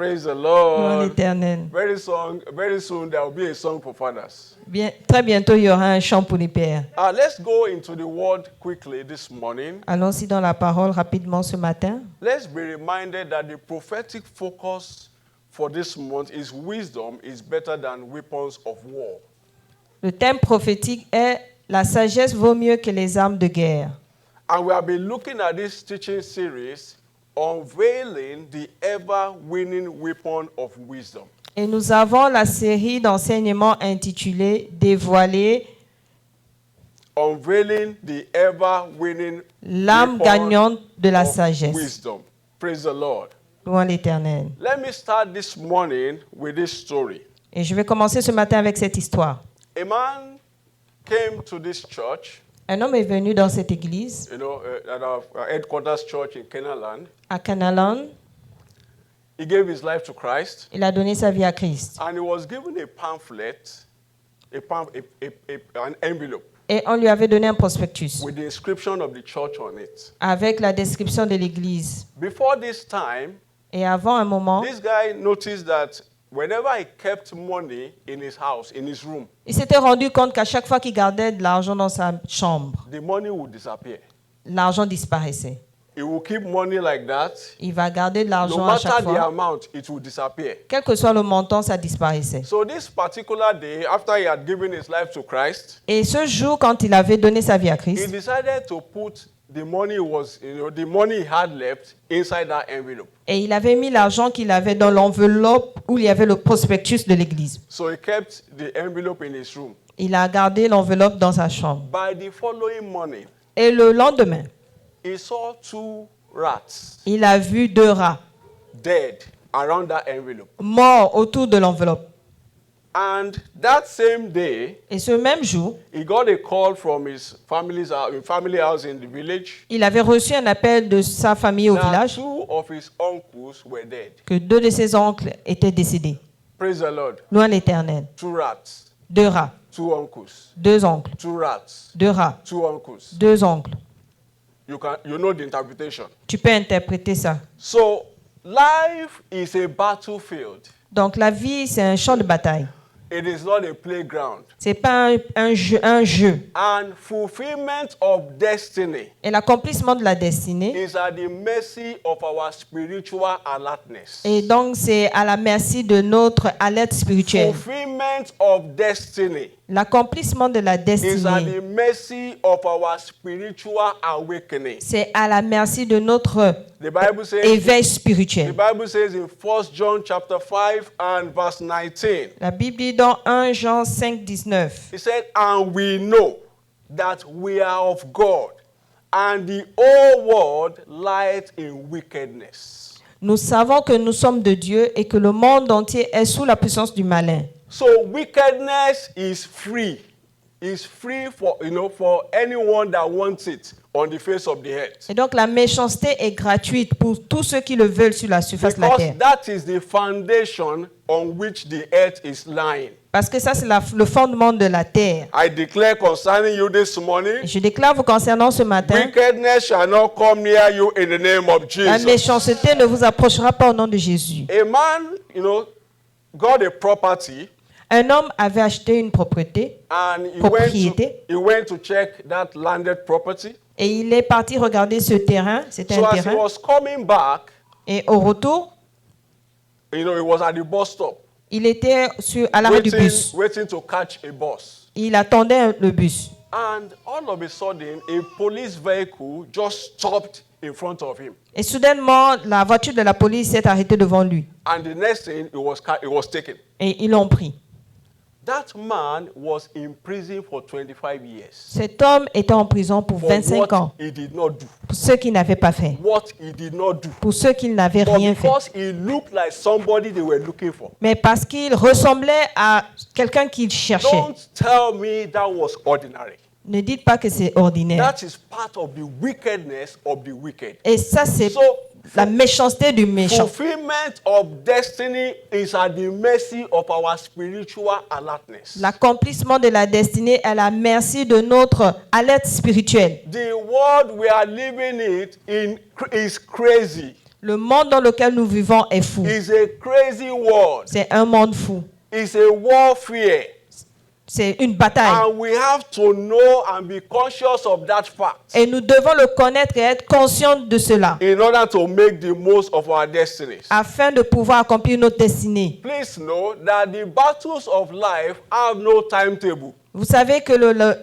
Praise the Gloire à Lord. l'Éternel. Very soon there will be a song for fathers. Bien, très bientôt, il y aura un chant pour les pères. Let's go into the word quickly this morning. Allons-y dans la parole rapidement ce matin. Let's be reminded that the prophetic focus for this month is wisdom is better than weapons of war. Le thème prophétique est « La sagesse vaut mieux que les armes de guerre ». And we have been looking at this teaching series, unveiling the ever-winning weapon of wisdom. Et nous avons la série d'enseignements intitulée « Dévoiler Unveiling the ever-winning l'arme weapon gagnante de la of sagesse wisdom. Praise the Lord. ». Louons l'Éternel. Let me start this morning with this story. Et je vais commencer ce matin avec cette histoire. A man came to this church, Un homme est venu dans cette église, at our headquarters church in Kenaland. à Canalan. He gave his life to Christ, Il a donné sa vie à Christ. and he was given a pamphlet, an envelope Et on lui avait donné un prospectus with the inscription of the church on it. avec la description de l'église. Before this time, Et avant un moment, this guy noticed that whenever he kept money in his house, in his room, il s'était rendu compte qu'à chaque fois qu'il gardait de l'argent dans sa chambre, the money would disappear. l'argent disparaissait. He will keep money like that. Il va garder de No l'argent à matter chaque the fois. amount, it will disappear. Quel que soit le montant, ça disparaissait. So this particular day, after he had given his life to Christ, Et ce jour, quand il avait donné sa vie à he Christ, decided to put the money the money he had left inside that envelope. et il avait mis l'argent qu'il avait dans l'enveloppe où il y avait le prospectus de l'église. So he kept the envelope in his room. Il a gardé l'enveloppe dans sa chambre. By the following morning, Et le lendemain, he saw 2 rats il a vu 2 rats dead around that envelope. morts autour de l'enveloppe. And that same day, Et ce même jour, he got a call from his family house in the village il avait reçu un appel de sa famille au that village 2 of his uncles were dead. que 2 de ses oncles étaient décédés. Praise the Lord. Loin l'Éternel. 2 rats, 2 rats, 2 uncles, 2 oncles, 2 rats, 2 rats, 2 uncles. 2 oncles. You know the interpretation. Tu peux interpréter ça. So life is a battlefield. Donc la vie, c'est un champ de bataille. It is not a playground. C'est pas un jeu. And fulfillment of destiny Et l'accomplissement de la destinée. is at the mercy of our spiritual alertness. Et donc c'est à la merci de notre alerte spirituelle. Fulfillment of destiny L'accomplissement de la is at destinée. the mercy of our spiritual awakening. C'est à la merci de notre The Bible says éveil The spirituel. Bible says in 1 John chapter 5 and verse 19. La Bible dit dans 1 Jean 5, 19. He said, and we know that we are of God, and the whole world lies in wickedness. Nous savons que nous sommes de Dieu et que le monde entier est sous la puissance du malin. So wickedness is free. It's free for anyone that wants it on the face of the earth. Et donc la méchanceté est gratuite pour tous ceux qui le veulent sur la surface de la Because terre. that is the foundation on which the earth is lying. Parce que ça, c'est le fondement de la terre. I declare concerning you this morning, Et je déclare vous concernant ce matin, wickedness shall not come near you in the name of la Jesus. méchanceté ne vous approchera pas au nom de Jésus. A man, got a property. Un homme avait acheté une propriété And Propriété. he went to check that landed property. et il est parti regarder ce terrain. C'était So un as he terrain. was coming back, Et au retour, he was at the bus stop, il était à l'arrêt du bus. waiting to catch a bus. Il attendait le bus. And all of a sudden, a police vehicle just stopped in front of him. Et soudainement, la voiture de la police s'est arrêtée devant lui. And the next thing, it was taken. Et ils l'ont pris. That man was in prison for 25 years. Cet homme était en prison pour For 25 ans. what he did not do. Pour ceux qui n'avaient pas fait. What he did not do. Pour ceux qui n'avaient But rien fait. because he looked like somebody they were looking for. Mais parce qu'il ressemblait à quelqu'un qu'ils cherchaient. Don't tell me that was ordinary. Ne dites pas que c'est ordinaire. That is part of the wickedness of the wicked. Et ça, c'est So, la méchanceté du méchant. fulfillment of destiny is at the mercy of our spiritual alertness. L'accomplissement de la destinée est à la merci de notre alerte spirituelle. The world we are living in is crazy. Le monde dans lequel nous vivons est fou. It's a crazy world. C'est un monde fou. It's a warfare. C'est une bataille. And we have to know and be conscious of that fact Et nous devons le connaître et être conscients de cela in order to make the most of our destinies. afin de pouvoir accomplir notre destinée. Please know that the battles of life have no timetable. Vous savez que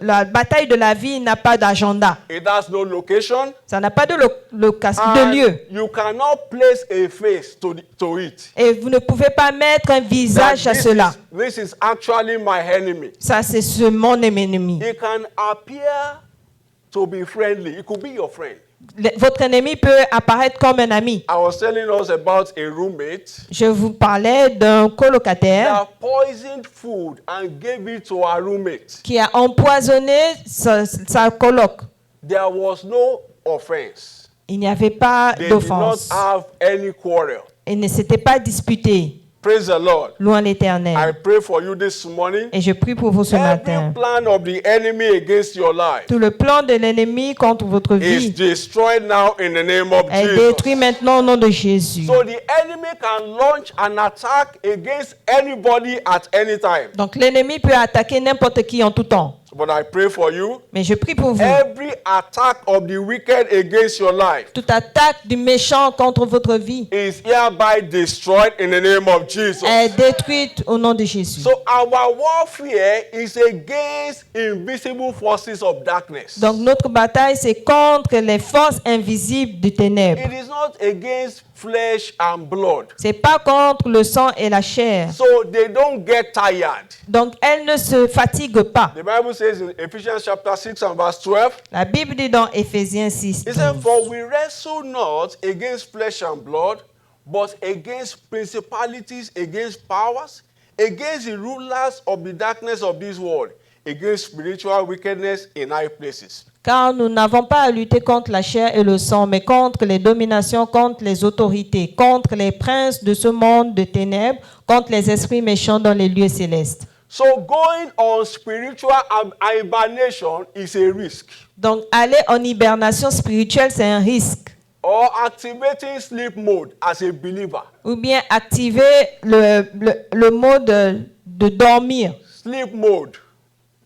la bataille de la vie n'a pas d'agenda. It has no location. Ça n'a pas de And lieu. you cannot place a face to it. Et vous ne pouvez pas mettre un That visage à cela. this is actually my enemy. Ça, c'est mon ennemi. It can appear to be friendly. It could be your friend. Votre ennemi peut apparaître comme un ami. I was telling us about a roommate Je vous parlais d'un colocataire that poisoned food and gave it to her roommate. qui a empoisonné sa coloc. There was no offense. Il n'y avait pas They did not d'offense. have any quarrel. Il ne s'était pas disputé. Praise the Lord. Loin I l'Éternel. pray for you this morning. Et je prie pour vous ce matin. Every plan of the enemy against your life Tout le plan de l'ennemi contre votre is vie destroyed now in the name of est détruit Jesus. maintenant au nom de Jésus. So the enemy can launch an attack against anybody at any time. Donc l'ennemi peut attaquer n'importe qui en tout temps. But I pray for you. Mais je prie pour vous. Every attack of the wicked against your life Toute attaque du méchant contre votre vie is hereby destroyed in the name of Jesus. est détruite au nom de Jésus. So our warfare is against invisible forces of darkness. Donc notre bataille, c'est contre les forces invisibles du ténèbre. It is not against flesh and blood. C'est pas contre le sang et la chair. So they don't get tired. Donc elle ne se fatigue pas. The Bible says in Ephesians chapter 6 and verse 12, La Bible dit dans Éphésiens 6, it says, 12, "For we wrestle not against flesh and blood, but against principalities, against powers, against the rulers of the darkness of this world, against spiritual wickedness in high places." car nous n'avons pas à lutter contre la chair et le sang, mais contre les dominations, contre les autorités, contre les princes de ce monde de ténèbres, contre les esprits méchants dans les lieux célestes. So going on spiritual hibernation is a risk. Donc aller en hibernation spirituelle, c'est un risque. Or activating sleep mode as a believer. Ou bien activer le mode de dormir. Sleep mode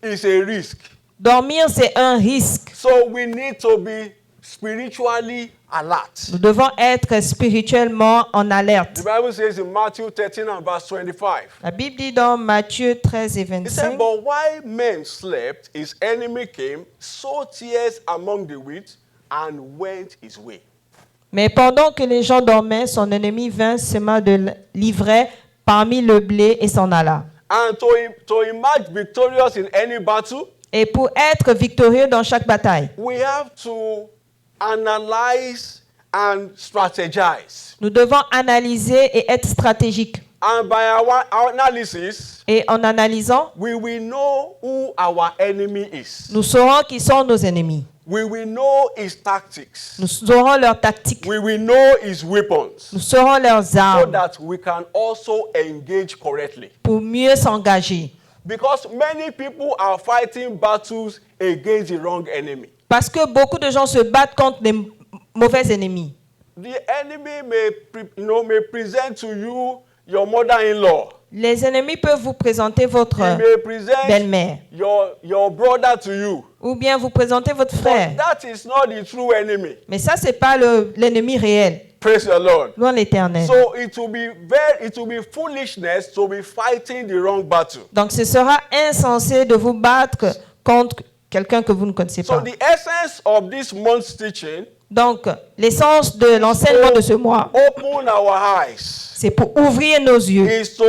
is a risk. Dormir, c'est un risque. So we need to be spiritually alert. Nous devons être spirituellement en The alerte. Bible says in Matthew 13 and verse 25. La Bible dit dans Matthieu 13 et It said, 25, "But while men slept, his enemy came, sowed tears among the wheat, and went his way." mais pendant que les gens dormaient, son ennemi vint, sema de l'ivraie parmi le blé et s'en alla. And to emerge victorious in any battle, Et pour être victorieux dans chaque bataille, we have to analyze and strategize. nous devons analyser et être stratégiques. And by our analysis, Et en analysant, we will know who our enemy is. nous saurons qui sont nos ennemis. We will know his tactics. Nous saurons leurs tactiques. We will know his weapons, Nous saurons leurs so armes that we can also engage correctly. pour mieux s'engager. Because many people are fighting battles against the wrong enemy. Parce que beaucoup de gens se battent contre les mauvais ennemis. The enemy may present to you your mother-in-law. Les ennemis peuvent vous présenter votre He may present belle-mère. your brother to you. Ou bien vous présenter votre frère. But that is not the true enemy. Mais ça, ce n'est pas l'ennemi réel. Praise the Lord. Loin l'Éternel. So it will be foolishness to be fighting the wrong battle. Donc ce sera insensé de vous battre contre quelqu'un que vous ne connaissez So pas. the essence of this month's teaching Donc l'essence de l'enseignement de ce mois, open our eyes c'est pour ouvrir nos yeux. is to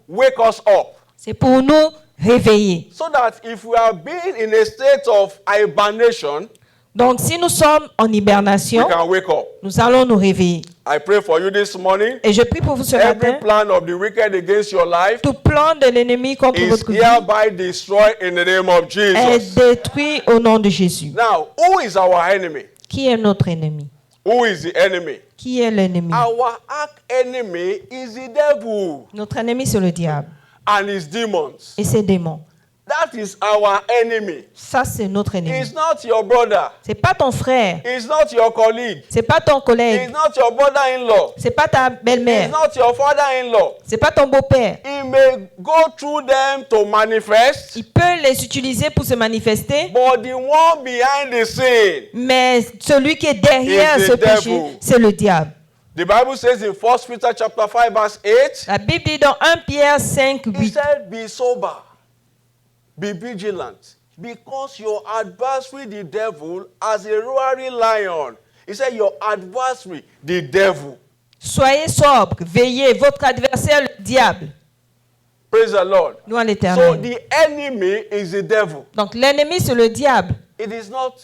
wake us up. C'est pour nous réveiller. So that if we are being in a state of hibernation, Donc si nous sommes en we hibernation, can wake up. nous allons nous réveiller. I pray for you this morning. Et je prie pour vous ce Every matin. plan of the wicked against your life Tout plan de l'ennemi contre is votre vie hereby destroyed in the name of est Jesus. détruit au nom de Jésus. Now, who is our enemy? Qui est notre ennemi? Who is the enemy? Qui est l'ennemi? Our arch enemy is the devil Notre ennemi, c'est le diable and his demons. et ses démons. That is our enemy. Ça, c'est notre ennemi. It's not your brother. C'est pas ton frère. It's not your colleague. C'est pas ton It's collègue. not your brother-in-law. C'est pas ta It's belle-mère. not your father-in-law. C'est pas ton beau-père. He may go through them to manifest, Il peut les utiliser pour se manifester, but the one behind the scene, mais celui qui est derrière Is the ce péché, devil. c'est le diable. the Bible says in 1 Peter chapter 5 verse 8, La Bible dit dans 1 Pierre 5, he 8, said, be sober, be vigilant, because your adversary, the devil, as a roaring lion. He said, your adversary, the devil. soyez sobre, veillez, votre adversaire, le diable. Praise the Lord. Nous à So l'éternel. the enemy is the devil. Donc l'ennemi, c'est le diable. It is not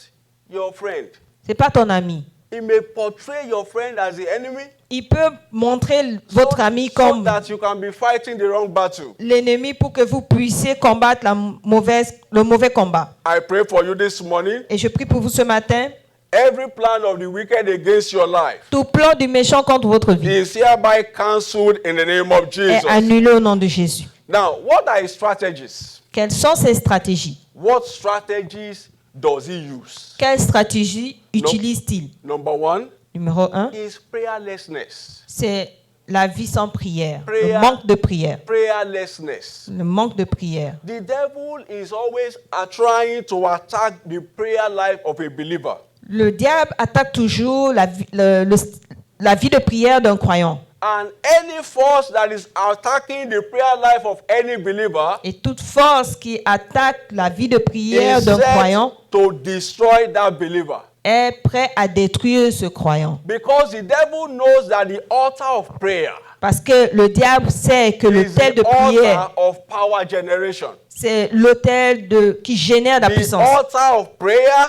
your friend. C'est pas ton ami. He may portray your friend as the enemy Il peut montrer votre ami so comme that you can be fighting the wrong battle. l'ennemi pour que vous puissiez combattre le mauvais combat. I pray for you this morning. Et je prie pour vous ce matin. Every plan of the wicked against your life Tout plan du méchant contre votre vie is hereby cancelled in the name of est Jesus. annulé au nom de Jésus. Now, what are his strategies? Quelles sont ses stratégies? What strategies does he use? Quelles stratégies utilise-t-il? Number one Numéro 1, is prayerlessness. c'est la vie sans prière, Prayer. le manque de prière. Prayerlessness. Le manque de prière. The devil is always trying to attack the prayer life of a believer. Le diable attaque toujours la vie de prière d'un croyant. And any force that is attacking the prayer life of any believer Et toute force qui attaque la vie de prière is d'un set croyant to destroy that believer. est prêt à détruire ce croyant. Because the devil knows that the altar of prayer Parce que le diable sait que is l'autel de the prière, altar of power generation. c'est l'autel qui génère la The puissance. altar of prayer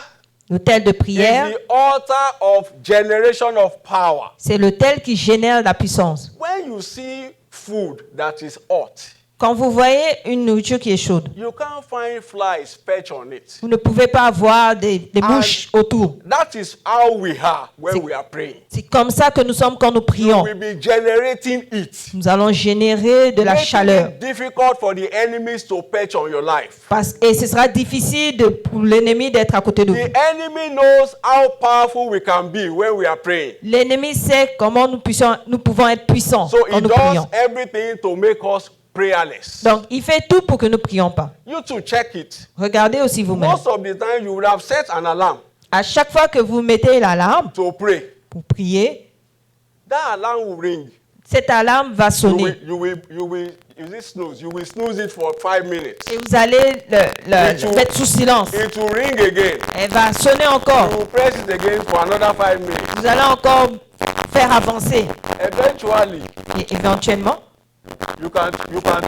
L'autel de is prière, the altar of generation of power. c'est l'autel qui génère la puissance. When you see food that is hot, Quand vous voyez une nourriture qui est chaude, you can't find flies perch on it. vous ne pouvez pas avoir des mouches autour. That is how we are when we are praying. C'est comme ça que nous sommes quand nous You prions. will be generating it. Nous allons générer de la Making chaleur. it difficult for the enemies to perch on your life. Et ce sera difficile pour l'ennemi d'être à côté de vous. The enemy knows how powerful we can be when we are praying. L'ennemi sait comment nous pouvons être puissants So quand he nous does prions. everything to make us prayerless. Donc, il fait tout pour que nous ne prions pas. You too, check it. Regardez aussi vous-même. Most of the time, you would have set an alarm À chaque fois que vous mettez l'alarme to pray. pour prier, That alarm will ring. cette alarme va You sonner. will, is it snooze? You will snooze it for 5 minutes. Et vous allez le mettre sous silence. It will ring again. Elle va sonner You encore. will press it again for another 5 minutes. Vous allez encore faire avancer. Eventually, Et éventuellement, you can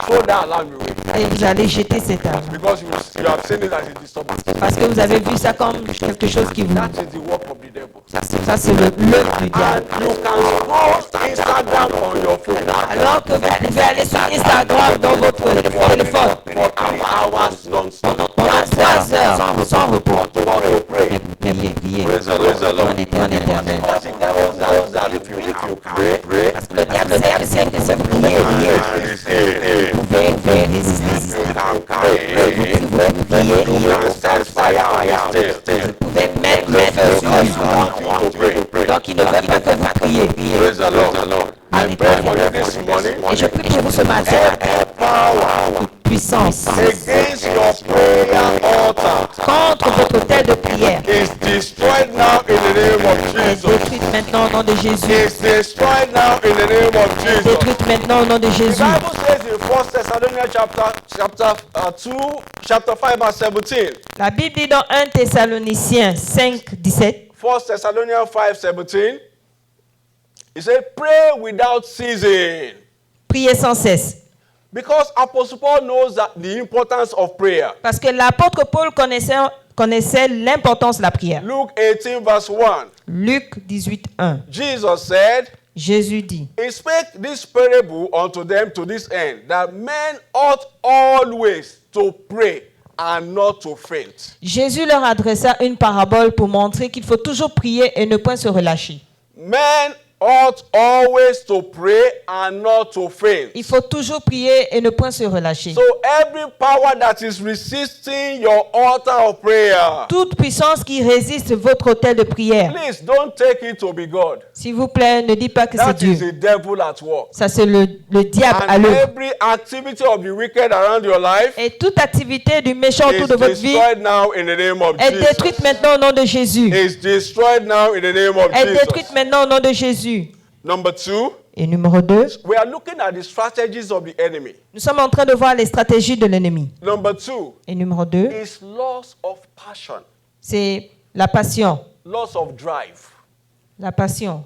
throw that alarm away et vous allez jeter cette alarme. because you have seen it as a disturbance. Parce que vous avez vu ça comme quelque chose qui vous... That is the work of the devil. Ça, c'est l'œuvre du And diable. you can post Instagram on your phone Alors que vous pouvez aller sur Instagram dans votre téléphone for 3 hours non-stop. pendant 3 heures sans repos. To pray. Priez. Praise the Lord. En éternel. Because the devil knows that if you pray, Parce que le diable sait que si vous priez, vous pouvez résister. Vous pouvez mettre le feu sur lui. Donc il ne veut pas que vous priez. Praise the Lord. I pray for you this morning. Et je prie pour vous ce matin, puissance Against your prayer altar contre votre autel de prière is destroyed now in the name of est Jesus. détruite maintenant au nom de Jésus. Is destroyed now in the name of Jesus. Détruite maintenant au nom de The Jésus. Bible says in 1 Thessalonians chapter 5 verse 17. La Bible dit dans 1 Thessaloniciens 5, 17, 1 Thessalonians 5, 17. He said, pray without ceasing. priez sans cesse. Because Apostle Paul knows that the importance of prayer. Parce que l'apôtre Paul connaissait l'importance de la prière. Luke 18 verse 1. Luc 18, 1. Jesus said, Jésus dit, he spake this parable unto them to this end, that men ought always to pray and not to faint. Jésus leur adressa une parabole pour montrer qu'il faut toujours prier et ne point se relâcher. Men ought always to pray and not to faint. Il faut toujours prier et ne point se relâcher. So every power that is resisting your altar of prayer, Toute puissance qui résiste votre autel de prière, please don't take it to be God. s'il vous plaît, ne dites pas que c'est That is Dieu. the devil at work. Ça, c'est le diable à And l'œuvre. every activity of the wicked around your life Et toute activité du méchant autour is de votre vie destroyed now in the name of est détruite Jesus. maintenant au nom de Jésus. Is destroyed now in the name of Est détruite Jesus. maintenant au nom de Jésus. Number 2, Et numéro 2, we are looking at the strategies of the enemy. nous sommes en train de voir les stratégies de l'ennemi. Number 2 Et numéro 2, is loss of passion, c'est la passion. loss of drive. La passion.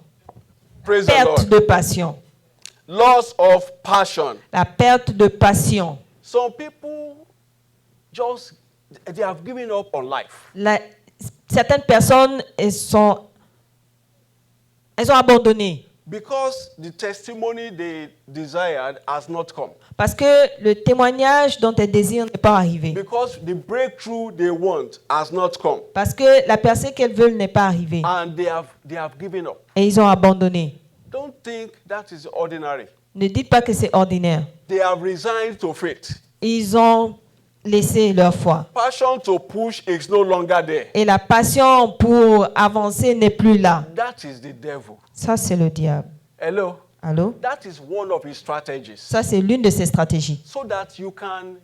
Praise the Perte Lord. de passion. Loss of passion. La perte de passion. Some people just they have given up on life Certaines personnes, elles ont abandonné because the testimony they desired has not come. parce que le témoignage dont elles désirent n'est pas arrivé. Because the breakthrough they want has not come. Parce que la percée qu'elles veulent n'est pas arrivée. And they have given up. Et ils ont abandonné. Don't think that is ordinary. Ne dites pas que c'est ordinaire. They have resigned to faith. Ils ont laissé leur foi. Passion to push is no longer there. Et la passion pour avancer n'est plus là. That is the devil. Ça, c'est le diable. Hello? Allô? That is one of his strategies. Ça, c'est l'une de ses stratégies. So that you can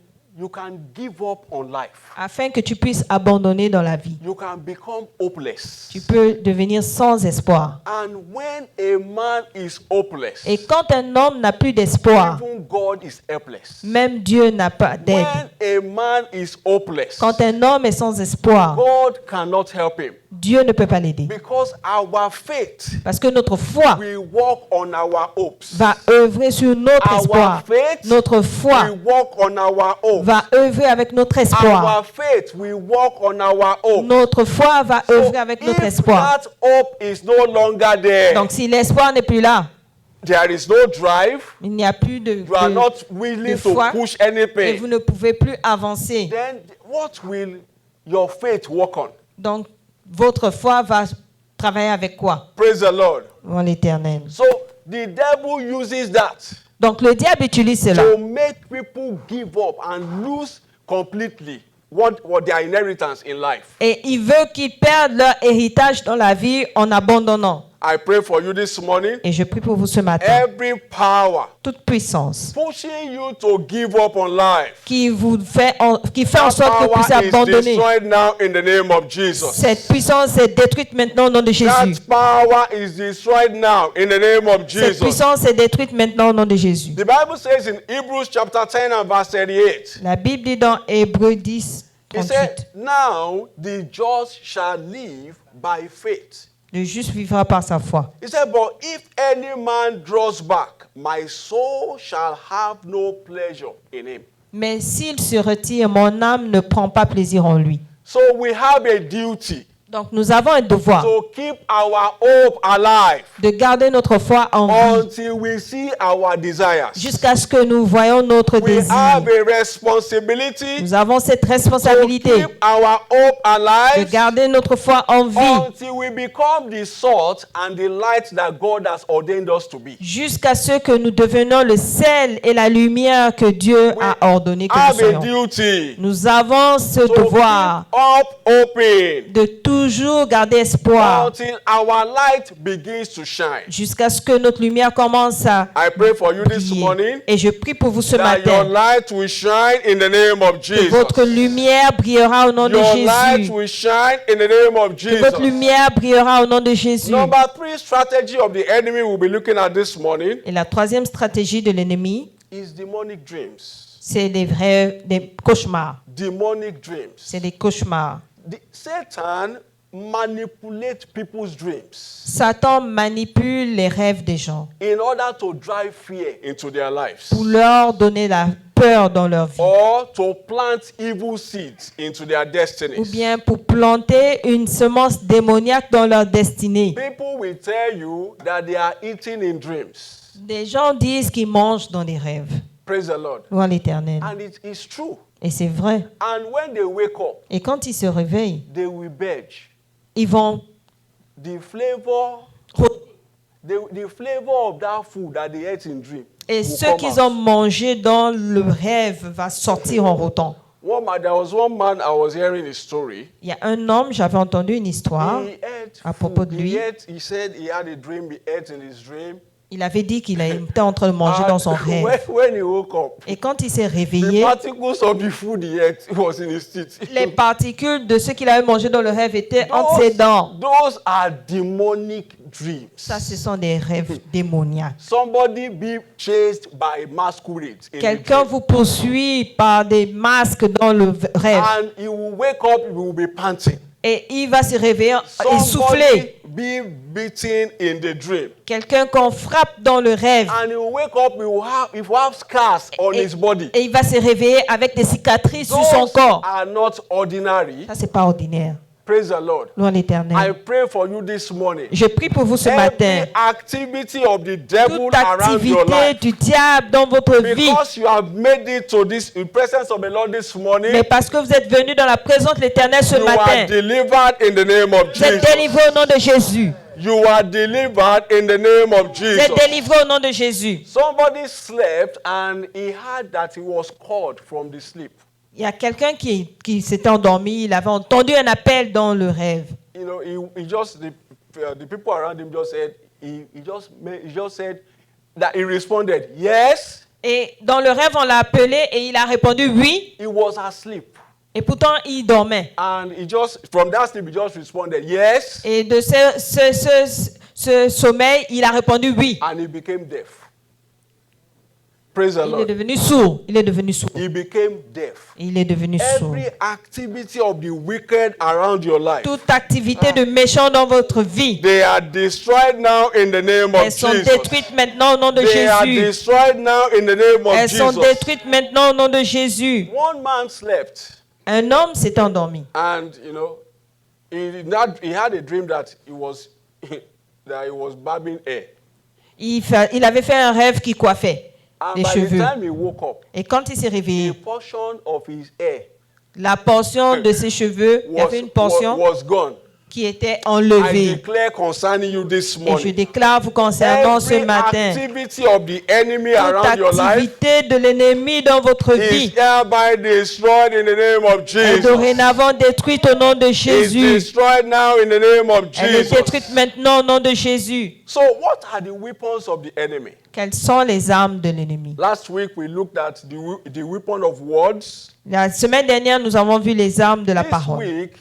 give up on life. Afin que tu puisses abandonner dans la vie. You can become hopeless. Tu peux devenir sans espoir. And when a man is hopeless, Et quand un homme n'a plus d'espoir, even God is helpless. même Dieu n'a pas d'aide. When a man is hopeless, Quand un homme est sans espoir, God cannot help him. Dieu ne peut pas l'aider. Because our faith Parce que notre foi will walk on our hopes. va œuvrer sur notre Our espoir. faith Notre foi will walk on our hopes. va œuvrer avec notre espoir. Our faith will walk on our hope. Notre foi va œuvrer avec notre if espoir. that hope is no longer there, Donc si l'espoir n'est plus là, there is no drive, il n'y a plus de you are not willing to foi push et anything, vous ne pouvez plus avancer. then what will your faith work on? Donc votre foi va travailler avec quoi? Praise the Lord. En l'Éternel. So the devil uses that Donc le diable utilise cela to make people give up and lose completely what their inheritance in life. et il veut qu'ils perdent leur héritage dans la vie en abandonnant. I pray for you this morning. Et je prie pour vous ce matin. Every power Toute puissance pushing you to give up on life, qui fait en that sorte que vous puissiez power is abandonner. destroyed now in the name of Jesus. Cette puissance est détruite maintenant au nom de Jésus. That power is destroyed now in the name of Cette Jesus. puissance est détruite maintenant au nom de Jésus. The Bible says in Hebrews chapter 10 and verse 38, La Bible dit dans Hébreux 10, it 38, said, "Now the just shall live by faith." le juste vivra par sa foi. He said, "But if any man draws back, my soul shall have no pleasure in him." Mais s'il se retire, mon âme ne prend pas plaisir en lui. So we have a duty Donc nous avons un devoir to keep our hope alive de garder notre foi en vie until we see our desires. jusqu'à ce que nous voyons notre We désir. have a responsibility Nous avons cette to responsabilité keep our hope de alive garder notre foi en vie until we become the salt and the light that God has ordained us to be. jusqu'à ce que nous devenions le sel et la lumière que Dieu a ordonné que nous Have a soyons. duty Nous avons ce to devoir keep up open de toujours garder espoir until our light begins to shine. jusqu'à ce que notre lumière commence à I pray for you this briller. morning Et je prie pour vous ce that your matin light will shine in the name of que votre Jesus. lumière brillera au nom de Your light Jésus. will shine in the name of Que votre Jesus. lumière brillera au nom de Jésus. Number 3 strategy of the enemy we'll be looking at this morning Et la troisième stratégie de l'ennemi, is demonic dreams. c'est des cauchemars. Demonic dreams. C'est des cauchemars. Satan manipulates people's dreams Satan manipule les rêves des gens in order to drive fear into their lives pour leur donner la peur dans leur vie or to plant evil seeds into their ou destinies. bien pour planter une semence démoniaque dans leur destinée. People will tell you that they are eating in dreams. Des gens disent qu'ils mangent dans des rêves. Praise the Lord. Gloire à l'Éternel. And it is true. Et c'est vrai. And when they wake up, Et quand ils se réveillent, they will beg. ils vont The flavor the flavor of that food that they ate in dream. Et will ce come qu'ils out. ont mangé dans le rêve va sortir en rotant. There was one man I was hearing his story. Il y a un homme, j'avais entendu une histoire He ate à propos de food. lui. He said he had a dream. He ate in his dream. Il avait dit qu'il était en train de manger dans son And rêve. when he woke up, Et quand il s'est the réveillé, particles of the food he ate was in his teeth. les particules de ce qu'il avait mangé dans le rêve étaient entre ses dents. Those are demonic dreams. Ça, ce sont des rêves démoniaques. Somebody be chased by masquerades in the Quelqu'un dream. vous poursuit par des masques dans le rêve. And he will wake up, he will be panting. Et il va se réveiller Somebody essoufflé. be beaten in the dream. Quelqu'un qu'on frappe dans le rêve. And he will wake up, he will have scars on Et, his body. et il va se réveiller avec des cicatrices sur son Those corps. are not ordinary. Ça, c'est pas ordinaire. Praise the Lord. Louons I l'Éternel. pray for you this morning. Je prie pour vous ce matin. Every activity of the devil Toute around your activité life, du diable dans votre vie. because you have made it to this in presence of the Lord this morning, Mais parce que vous êtes venu dans la présence de l'Éternel ce you are matin. delivered in the name of Vous êtes Jesus. délivré au nom de Jésus. You are delivered in the name of Vous êtes Jesus. délivré au nom de Jésus. Somebody slept and he heard that he was called from the sleep. Il y a quelqu'un qui s'était endormi. Il avait entendu un appel dans le rêve. You know, he just the people around him just said he just said that he responded yes. Et dans le rêve, on l'a appelé et il a répondu oui. He was asleep, Et pourtant, il dormait. and he just from that sleep he just responded yes, Et de ce sommeil, il a répondu oui. and he became deaf. Praise the Il est Lord. devenu sourd. Il est devenu sourd. He became deaf. Il est devenu sourd. Every activity of the wicked around your life, Toute activité de méchant dans votre vie, they are destroyed now in the name of elles sont Jesus. détruites maintenant au nom de They are Jésus. destroyed now in the name of Elles sont Jesus. détruites maintenant au nom de Jésus. One man slept, Un homme s'est endormi. and you know, he had a dream that he was barbing hair. Il avait fait un rêve qui coiffait And les by the cheveux. time he woke up, Et quand il s'est a réveillé, portion of his hair la portion de ses cheveux, il y avait une portion was gone. qui était I enlevée. declare concerning you this Et je morning, déclare vous concernant ce every matin, activity of the enemy toute around your life activité de l'ennemi dans votre is vie hereby destroyed in the name of est Jesus. dorénavant détruite au nom de Is Jésus. destroyed now in the name of Elle est Jesus. détruite maintenant au nom de Jésus. So what are the weapons of the enemy? Quelles sont les armes de l'ennemi? Last week we looked at the weapon of words. La semaine dernière, nous avons vu les armes de la This parole. week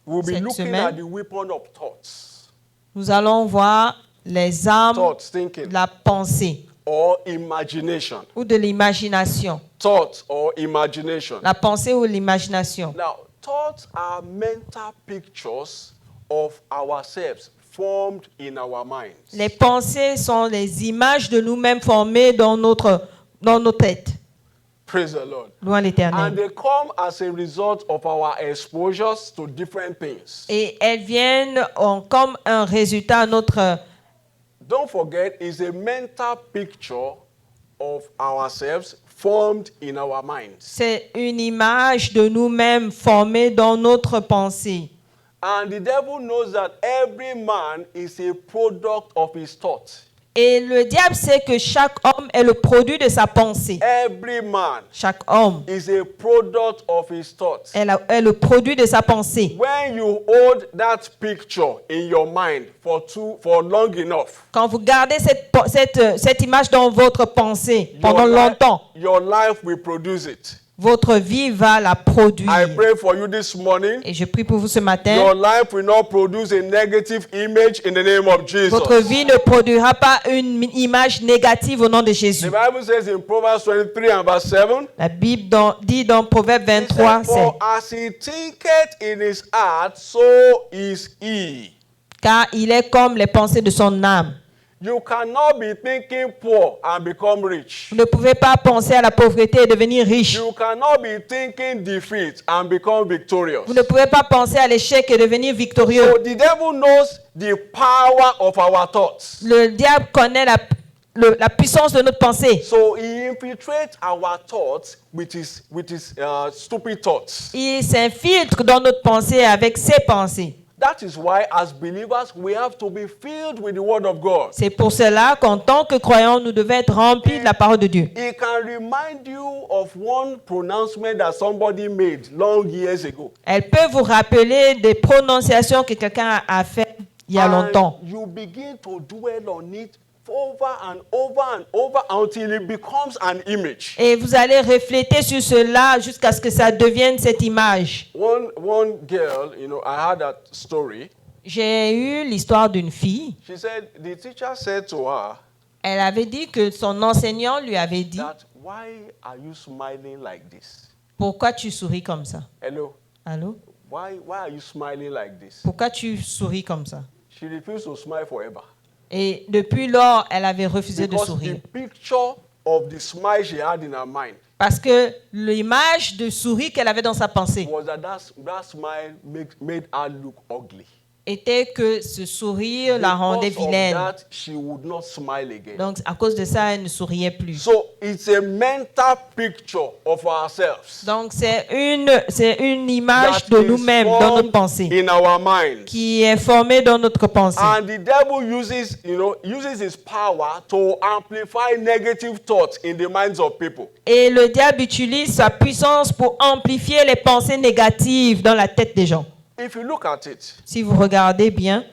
we'll be Cette looking semaine, at the weapon of thoughts. Nous allons voir les armes Thoughts, thinking, de la pensée or imagination. ou de l'imagination. Thoughts or imagination. La pensée ou l'imagination. Now, thoughts are mental pictures of ourselves formed in our minds. Les pensées sont les images de nous-mêmes formées dans nos têtes. Praise the Lord. Louons And l'Éternel. they come as a result of our exposures to different things. Et elles viennent comme un résultat à notre... Don't forget, it's a mental picture of ourselves formed in our minds. C'est une image de nous-mêmes formée dans notre pensée. And the devil knows that every man is a product of his thought. Et le diable sait que chaque homme est le produit de sa pensée. Every man Chaque homme is a product of his thoughts. est le produit de sa pensée. When you hold that picture in your mind for long enough, Quand vous gardez cette image dans votre pensée pendant longtemps, your life will produce it. votre vie va la produire. I pray for you this morning. Et je prie pour vous ce matin. Your life will not produce a negative image in the name of Jesus. Votre vie ne produira pas une image négative au nom de Jésus. The Bible says in Proverbs 23 and verse 7, La Bible dit dans Proverbe it says, 23, c'est for as he thinketh in his heart, so is he. car il est comme les pensées de son âme. You cannot be thinking poor and become rich. Vous ne pouvez pas penser à la pauvreté et devenir riche. You cannot be thinking defeat and become victorious. Vous ne pouvez pas penser à l'échec et devenir victorieux. So the devil knows the power of our thoughts. Le diable connaît la puissance de notre pensée. So he infiltrates our thoughts with his stupid thoughts. Il s'infiltre dans notre pensée avec ses pensées. That is why, as believers, we have to be filled with the Word of God. C'est pour cela qu'en tant que croyants, nous devons être remplis de la parole de Dieu. It can remind you of one pronouncement that somebody made long years ago. Elle peut vous rappeler des prononciations que quelqu'un a fait il y a longtemps. And you begin to dwell on it over and over and over until it becomes an image. Et vous allez refléter sur cela jusqu'à ce que ça devienne cette image. One girl, I had that story. J'ai eu l'histoire d'une fille. She said, the teacher said to her, Elle avait dit que son enseignant lui avait dit that, why are you smiling like this? « Pourquoi tu souris comme ça? Hello? » Allô? Why are you smiling like this? Pourquoi tu souris comme ça? She refused to smile forever. Et depuis lors, elle avait refusé de Because sourire. the picture of the smile she had in her mind Parce que l'image de souris qu'elle avait dans sa pensée was that smile made her look ugly. était que ce sourire la rendait Because of vilaine. that, she would not smile again. Donc, à cause de ça, elle ne souriait plus. So it's a mental picture of ourselves Donc, c'est une image that de is nous-mêmes dans formed notre pensée, in our minds. qui est formée dans notre pensée. And the devil uses his power to amplify negative thoughts in the minds of people. Et le diable utilise sa puissance pour amplifier les pensées négatives dans la tête des gens. If you look at it, Si vous regardez bien,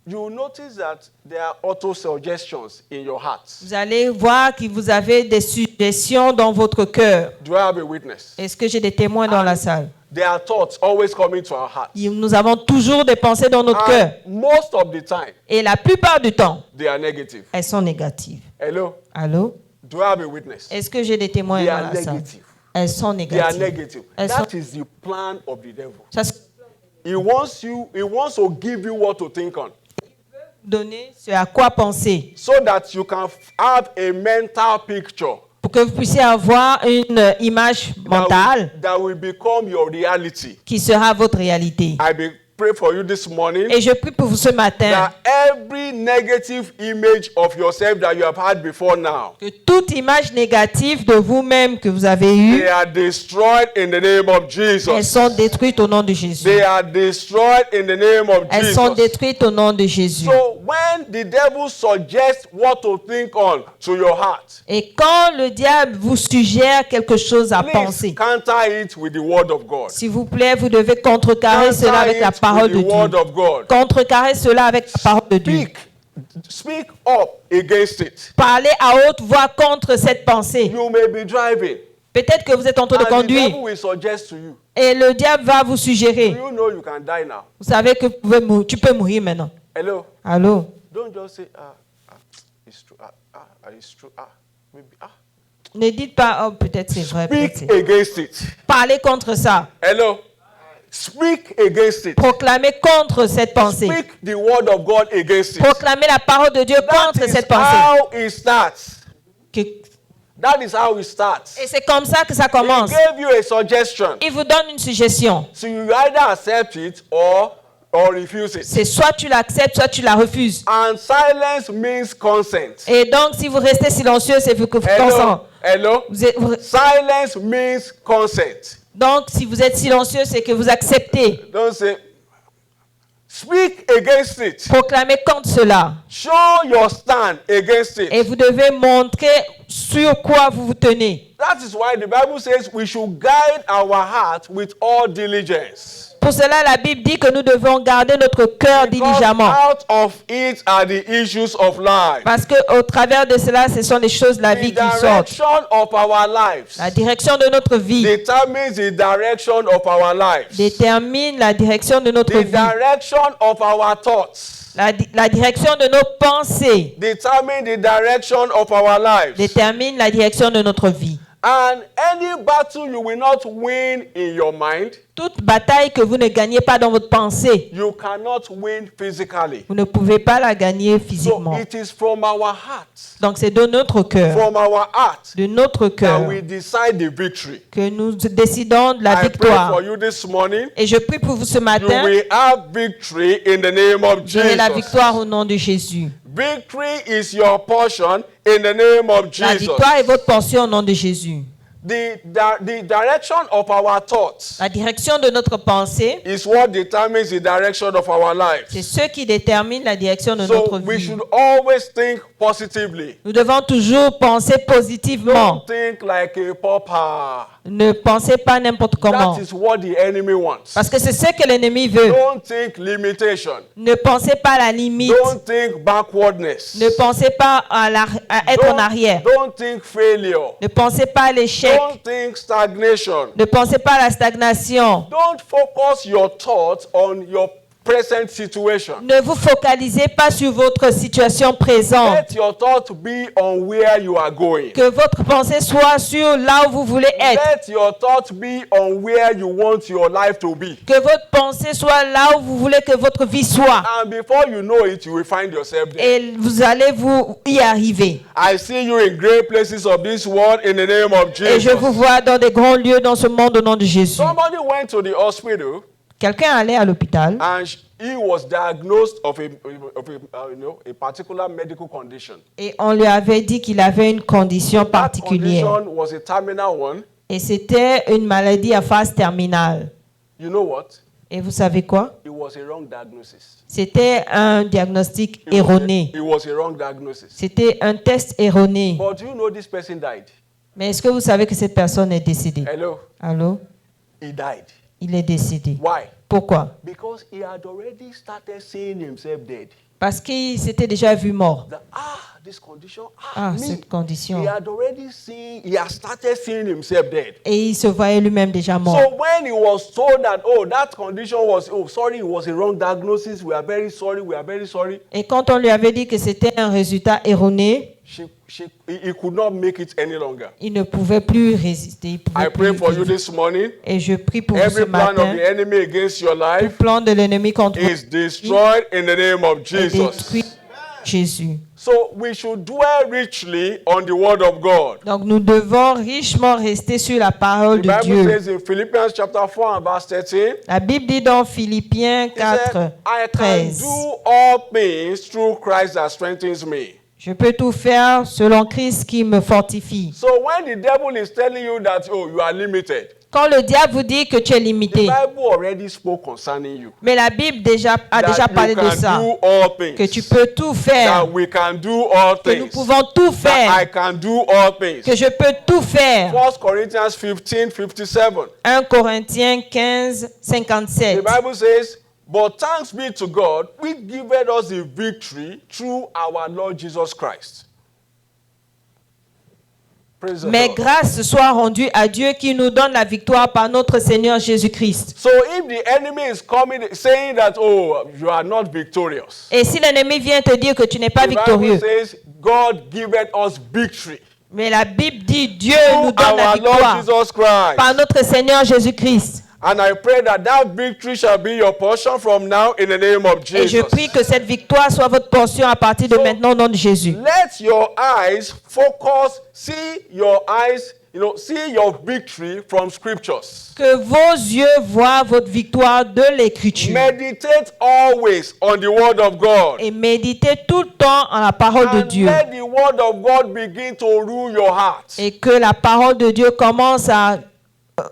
you will notice that there are auto-suggestions in your heart. vous allez voir que vous avez des suggestions dans votre cœur. Do I have a witness? Est-ce que j'ai des témoins dans la salle? There are thoughts always coming to our hearts. Nous avons toujours des pensées dans notre cœur. And most of the time, Et la plupart du temps, they are negative. elles sont négatives. Hello? Allô? Do I have a witness? Est-ce que j'ai des témoins They dans are la salle? negative. Elles sont They are négatives. negative. Elles That sont- is the plan of the devil. Ça se He wants to give you what to think on, donner ce à quoi penser so that you can have a mental picture pour que vous puissiez avoir une image mentale that will become your reality. qui sera votre réalité. Pray for you this morning Et je prie pour vous ce matin that every negative image of yourself that you have had before now, que toute image négative de vous-même que vous avez eue, they are destroyed in the name of elles Jesus. sont détruites au nom de Jésus. They are destroyed in the name of Elles sont Jesus. détruites au nom de Jésus. So when the devil suggests what to think on to your heart, Et quand le diable vous suggère quelque chose à please penser, counter it with the word of God. s'il vous plaît, vous devez contrecarrer cela avec la parole with de the word Dieu. of God. Contrecarrer cela avec la parole de Dieu. Speak up against it. Parlez à haute voix contre cette pensée. You may be driving, Peut-être que vous êtes en train de and the conduire devil will suggest to you, et le diable va vous suggérer. you know you can die now. Vous savez que tu peux mourir maintenant. Hello? Allô? Don't just say, it's true, it's true, maybe, Ne dites pas, oh, peut-être c'est vrai. peut-être Speak c'est- against it. Parlez contre ça. Hello? Speak against it. Proclamez contre cette pensée. Speak the word of God against it. Proclamez la parole de Dieu That contre is cette pensée. how it starts. Que- That is how it starts. Et c'est comme ça que ça He commence. gave you a suggestion. Il vous donne une suggestion. So you either accept it or refuse it. C'est soit tu l'acceptes, soit tu la refuses. And silence means consent. Et donc, si vous restez silencieux, c'est que vous Hello? consentez. Hello? Silence means consent. Donc, si vous êtes silencieux, c'est que vous acceptez. Don't say, speak against it. Proclamez contre cela. Show your stand against it. Et vous devez montrer sur quoi vous vous tenez. That is why the Bible says we should guide our heart with all diligence. Pour cela, la Bible dit que nous devons garder notre cœur Because diligemment. out of it are the issues of life. Parce qu'au travers de cela, ce sont les choses de la The vie qui sortent. direction of our lives La direction de notre vie determines the direction of our lives. détermine la direction de notre The vie. direction of our thoughts La direction de nos pensées determine the direction of our lives. détermine la direction de notre vie. And any battle you will not win in your mind, Toute bataille que vous ne gagnez pas dans votre pensée, you cannot win physically. vous ne pouvez pas la gagner So physiquement. it is from our heart, Donc c'est de notre cœur, from our heart, de notre that cœur, we decide the victory. que nous décidons de la I pray victoire. for you this morning. Et je prie pour vous ce You matin, will have victory in the name of vous aurez la Jesus. victoire au nom de Jésus. Victory is your portion in the name of La Jesus. victoire est votre portion au nom de Jésus. The direction of our thoughts La direction de notre pensée, is what determines the direction of our c'est lives. ce qui détermine la direction de So notre we vie. should always think positively. Nous devons toujours penser positivement. Don't think like a pauper. Ne pensez pas n'importe comment. That is what the enemy wants. Parce que c'est ce que l'ennemi veut. Don't think limitation. Ne pensez pas à la limite. Don't think backwardness. Ne pensez pas à être en arrière. Don't think failure. Ne pensez pas à l'échec. Don't think stagnation. Ne pensez pas à la stagnation. Don't focus your thoughts on your present situation. Ne vous focalisez pas sur votre situation présente. Let your thought be on where you are going. Que votre pensée soit sur là où vous voulez être. Let your thought be on where you want your life to be. Que votre pensée soit là où vous voulez que votre vie soit. And before you know it, you will find yourself there. Et vous allez vous y arriver. I see you in great places of this world in the name of Et je vous Jesus. vois dans des grands lieux dans ce monde au nom de Jésus. Somebody went to the hospital Quelqu'un allait à l'hôpital and he was diagnosed of a particular medical condition. et on lui avait dit qu'il avait une condition That particulière. condition was a terminal one. Et c'était une maladie à phase terminale. You know what? Et vous savez quoi? It was a wrong diagnosis. C'était un diagnostic It was a- erroné. It was a wrong diagnosis. C'était un test erroné. But you know this person died. Mais est-ce que vous savez que cette personne est décédée? Hello? Allô? He died. Il est décédé. Why? Pourquoi? Because he had already started seeing himself dead. Parce qu'il s'était déjà vu mort. That, this condition, Ah, me. cette condition. He had already seen, he had started seeing himself dead. Et il se voyait lui-même déjà mort. So when he was told that, that condition was, sorry, it was a wrong diagnosis, we are very sorry, Et quand on lui avait dit que c'était un résultat erroné, he could not make it any longer. il ne pouvait plus résister. Il pouvait I plus pray for you vivre. this morning. Et je prie pour vous ce Every plan of matin. the enemy against your Tout life plan de l'ennemi contre vous is destroyed in the name of est Jesus. détruit. Jésus. So we should dwell richly on the word of God. Donc nous devons richement rester sur la parole The de Bible Dieu. says in Philippians chapter 4 and verse 13, La Bible dit dans Philippiens it said, 4, I can 13. do all things through Christ that strengthens me. Je peux tout faire selon Christ qui me fortifie. So when the devil is telling you that, you are limited, Quand le diable vous dit que tu es the limité, Bible already spoke concerning you. mais la Bible a That déjà you parlé de can ça, do all things. que tu peux tout faire, That we can do all que nous things. pouvons tout That I faire, can do all things. que je peux tout faire. 1 Corinthians 15:57. 1 Corinthiens 15, The 57. Bible says, but thanks be to God, which giveth us the victory through our Lord Jesus Christ. Praise the Mais Lord. grâce soit rendue à Dieu qui nous donne la victoire par notre Seigneur Jésus-Christ. So if the enemy is coming saying that, you are not victorious, Et si l'ennemi vient te dire que tu n'es pas the Bible victorieux, says, God giveth us victory mais la Bible dit Dieu through nous donne la our Lord victoire Jesus Christ. par notre Seigneur Jésus-Christ. And I pray that victory shall be your portion from now in the name of Et je Jesus. prie que cette victoire soit votre portion à partir de maintenant au nom de Jésus. Let your eyes focus, see your victory from scriptures. Que vos yeux voient votre victoire de l'Écriture. Meditate always on the word of God. Et méditez tout le temps en la parole de And Dieu. let the word of God begin to rule your heart. Et que la parole de Dieu commence à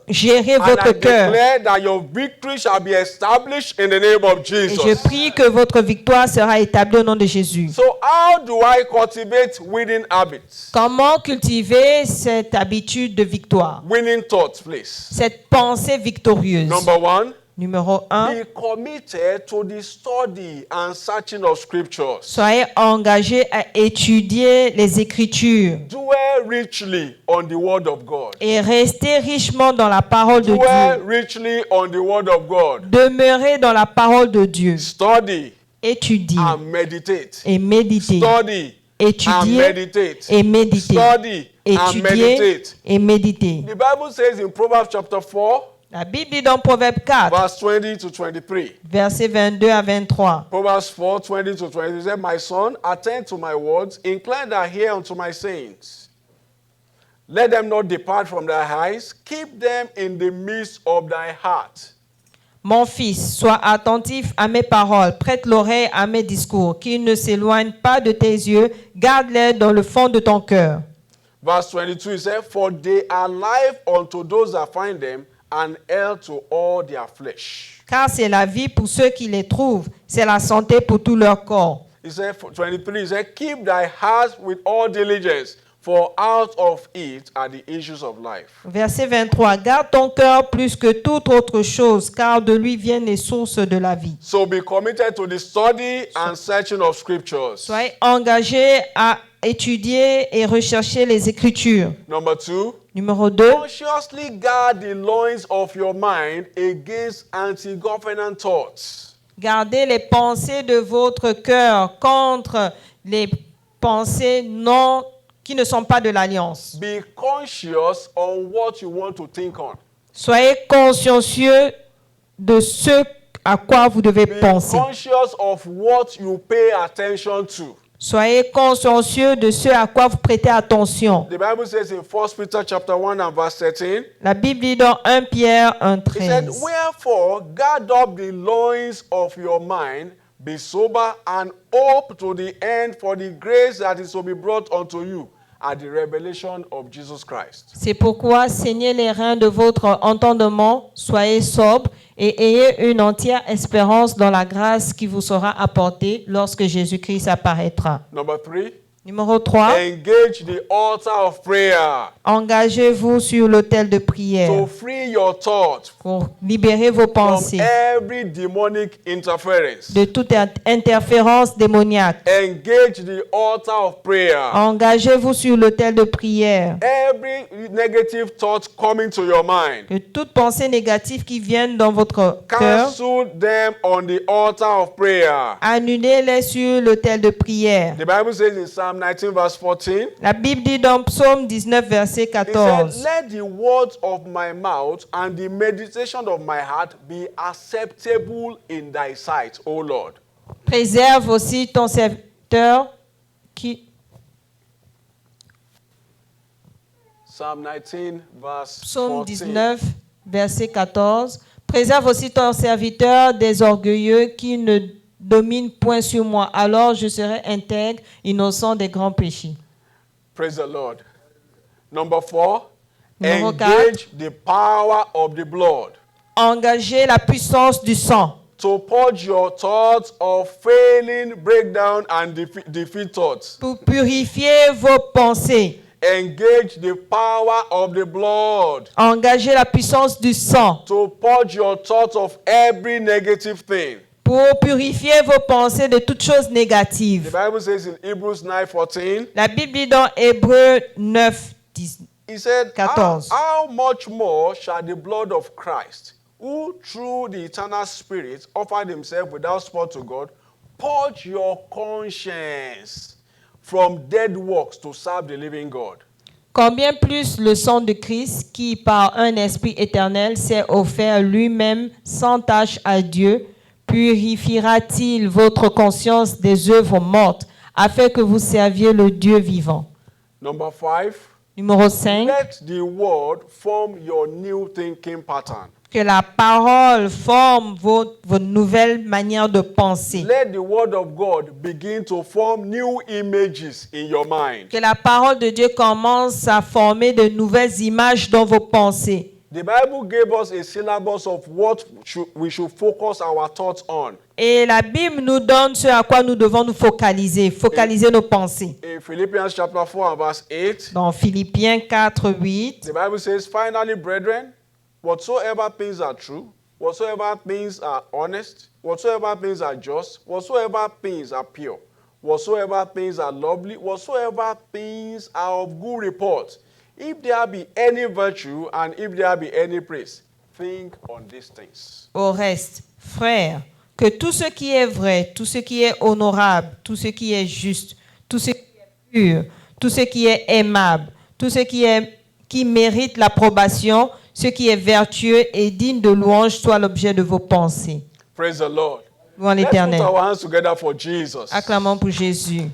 gérer And votre I cœur. declare that your victory shall be established in the name of Et je Jesus. prie que votre victoire sera établie au nom de Jésus. So how do I cultivate winning habits? Comment cultiver cette habitude de victoire? Winning thoughts, please. Cette pensée victorieuse. Number 1, Numéro 1. be committed to the study and searching of scriptures. Soyez engagés à étudier les Écritures Dwell richly on the word of God. et restez richement dans la parole de Dwell Dieu. richly on the word of God. Demeurez dans la parole de Dieu. Study Étudiez and meditate. et méditez. Study and Étudiez meditate. et méditez. Study and Étudiez meditate. et méditez. The Bible says in Proverbs chapter 4, La Bible dit dans Proverbe 4, verse 20 to 23. versets 22 à 23. Proverbs 4, 20 to 23. It says, my son, attend to my words, incline thy ear unto my sayings. Let them not depart from thy eyes, keep them in the midst of thy heart. Mon fils, sois attentif à mes paroles, prête l'oreille à mes discours, qu'ils ne s'éloignent pas de tes yeux, garde-les dans le fond de ton cœur. Verse 22, it says, "For they are life unto those that find them, and health to all their flesh." Car c'est la vie pour ceux qui les trouvent, c'est la santé pour tout leur corps. It said, 23, it said, "Keep thy heart with all diligence, for out of it are the issues of life." Verset 23. Garde ton cœur plus que toute autre chose, car de lui viennent les sources de la vie. So be committed to the study and searching of scriptures. Soyez engagés à étudier et rechercher les Écritures. Number 2, Numéro 2. consciously guard the loins of your mind against anti-government thoughts. Gardez les pensées de votre cœur contre les pensées qui ne sont pas de l'Alliance. Be conscious on what you want to think on. Soyez consciencieux de ce à quoi vous devez Be penser. conscious of what you pay attention to. Soyez consciencieux de ce à quoi vous prêtez attention. The Bible says in 1 Peter chapter 1 and verse 13, La Bible dit dans 1 Pierre it said, 1:13. "Wherefore guard up the loins of your mind, be sober, and hope to the end for the grace that is to be brought unto you at the revelation of Jesus Christ." C'est pourquoi saignez les reins de votre entendement, soyez sobres et ayez une entière espérance dans la grâce qui vous sera apportée lorsque Jésus-Christ apparaîtra. Number 3, Numéro 3. engage the altar of prayer Engagez-vous sur l'autel de to prière free your thoughts pour libérer vos from pensées every demonic interference. de toute interférence démoniaque. Engage the altar of prayer. Engagez-vous sur l'autel de prière. Every negative thought coming to your mind, Que toute pensée négative qui vienne dans votre cœur, cancel them on the altar of prayer. annulez-les sur l'autel de prière. The Bible says in Psalm 19 verse 14, La Bible dit dans Psaume 19, verset it said, 14. "Let the words of my mouth and the meditation of my heart be acceptable in thy sight, O Lord." Préserve aussi ton serviteur qui... Psalm 19 verse Psaume 14. 19, verset 14. Préserve aussi ton serviteur des orgueilleux qui ne dominent point sur moi. Alors je serai intègre, innocent des grands péchés. Praise the Lord. Number 4, Numéro engage the power of the blood Engagez la puissance du sang to purge your thoughts of failing, breakdown, and defeat thoughts. pour purifier vos pensées. Engage the power of the blood Engagez la puissance du sang to purge your thoughts of every negative thing. pour purifier vos pensées de toutes choses The négatives. Bible says in Hebrews 9:14, La Bible dit dans Hébreux 9, 10. he said, 14. how much more shall the blood of Christ, who through the eternal Spirit offered himself without spot to God, purge your conscience from dead works to serve the living God. Combien plus le sang de Christ, qui par un esprit éternel s'est offert lui-même sans tache à Dieu, purifiera-t-il votre conscience des œuvres mortes, afin que vous serviez le Dieu vivant. Number 5, Numéro 5. let the word form your new thinking pattern. Que la parole forme votre nouvelle manière de penser. Let the word of God begin to form new images in your mind. Que la parole de Dieu commence à former de nouvelles images dans vos pensées. The Bible gave us a syllabus of what we should focus our thoughts on. Et la Bible nous donne ce à quoi nous devons nous focaliser nos pensées. In Philippians chapter 4 and verse 8, Dans Philippiens 4, 8, the Bible says, "Finally, brethren, whatsoever things are true, whatsoever things are honest, whatsoever things are just, whatsoever things are pure, whatsoever things are lovely, whatsoever things are of good report, if there be any virtue and if there be any praise, think on these things." au reste, frères, que tout ce qui est vrai, tout ce qui est honorable, tout ce qui est juste, tout ce qui est pur, tout ce qui est aimable, tout ce qui mérite l'approbation, ce qui est vertueux et digne de louange soit l'objet de vos pensées. Praise the Lord. Louons Let's put l'Éternel. our hands together for Jesus. Acclamons pour Jésus.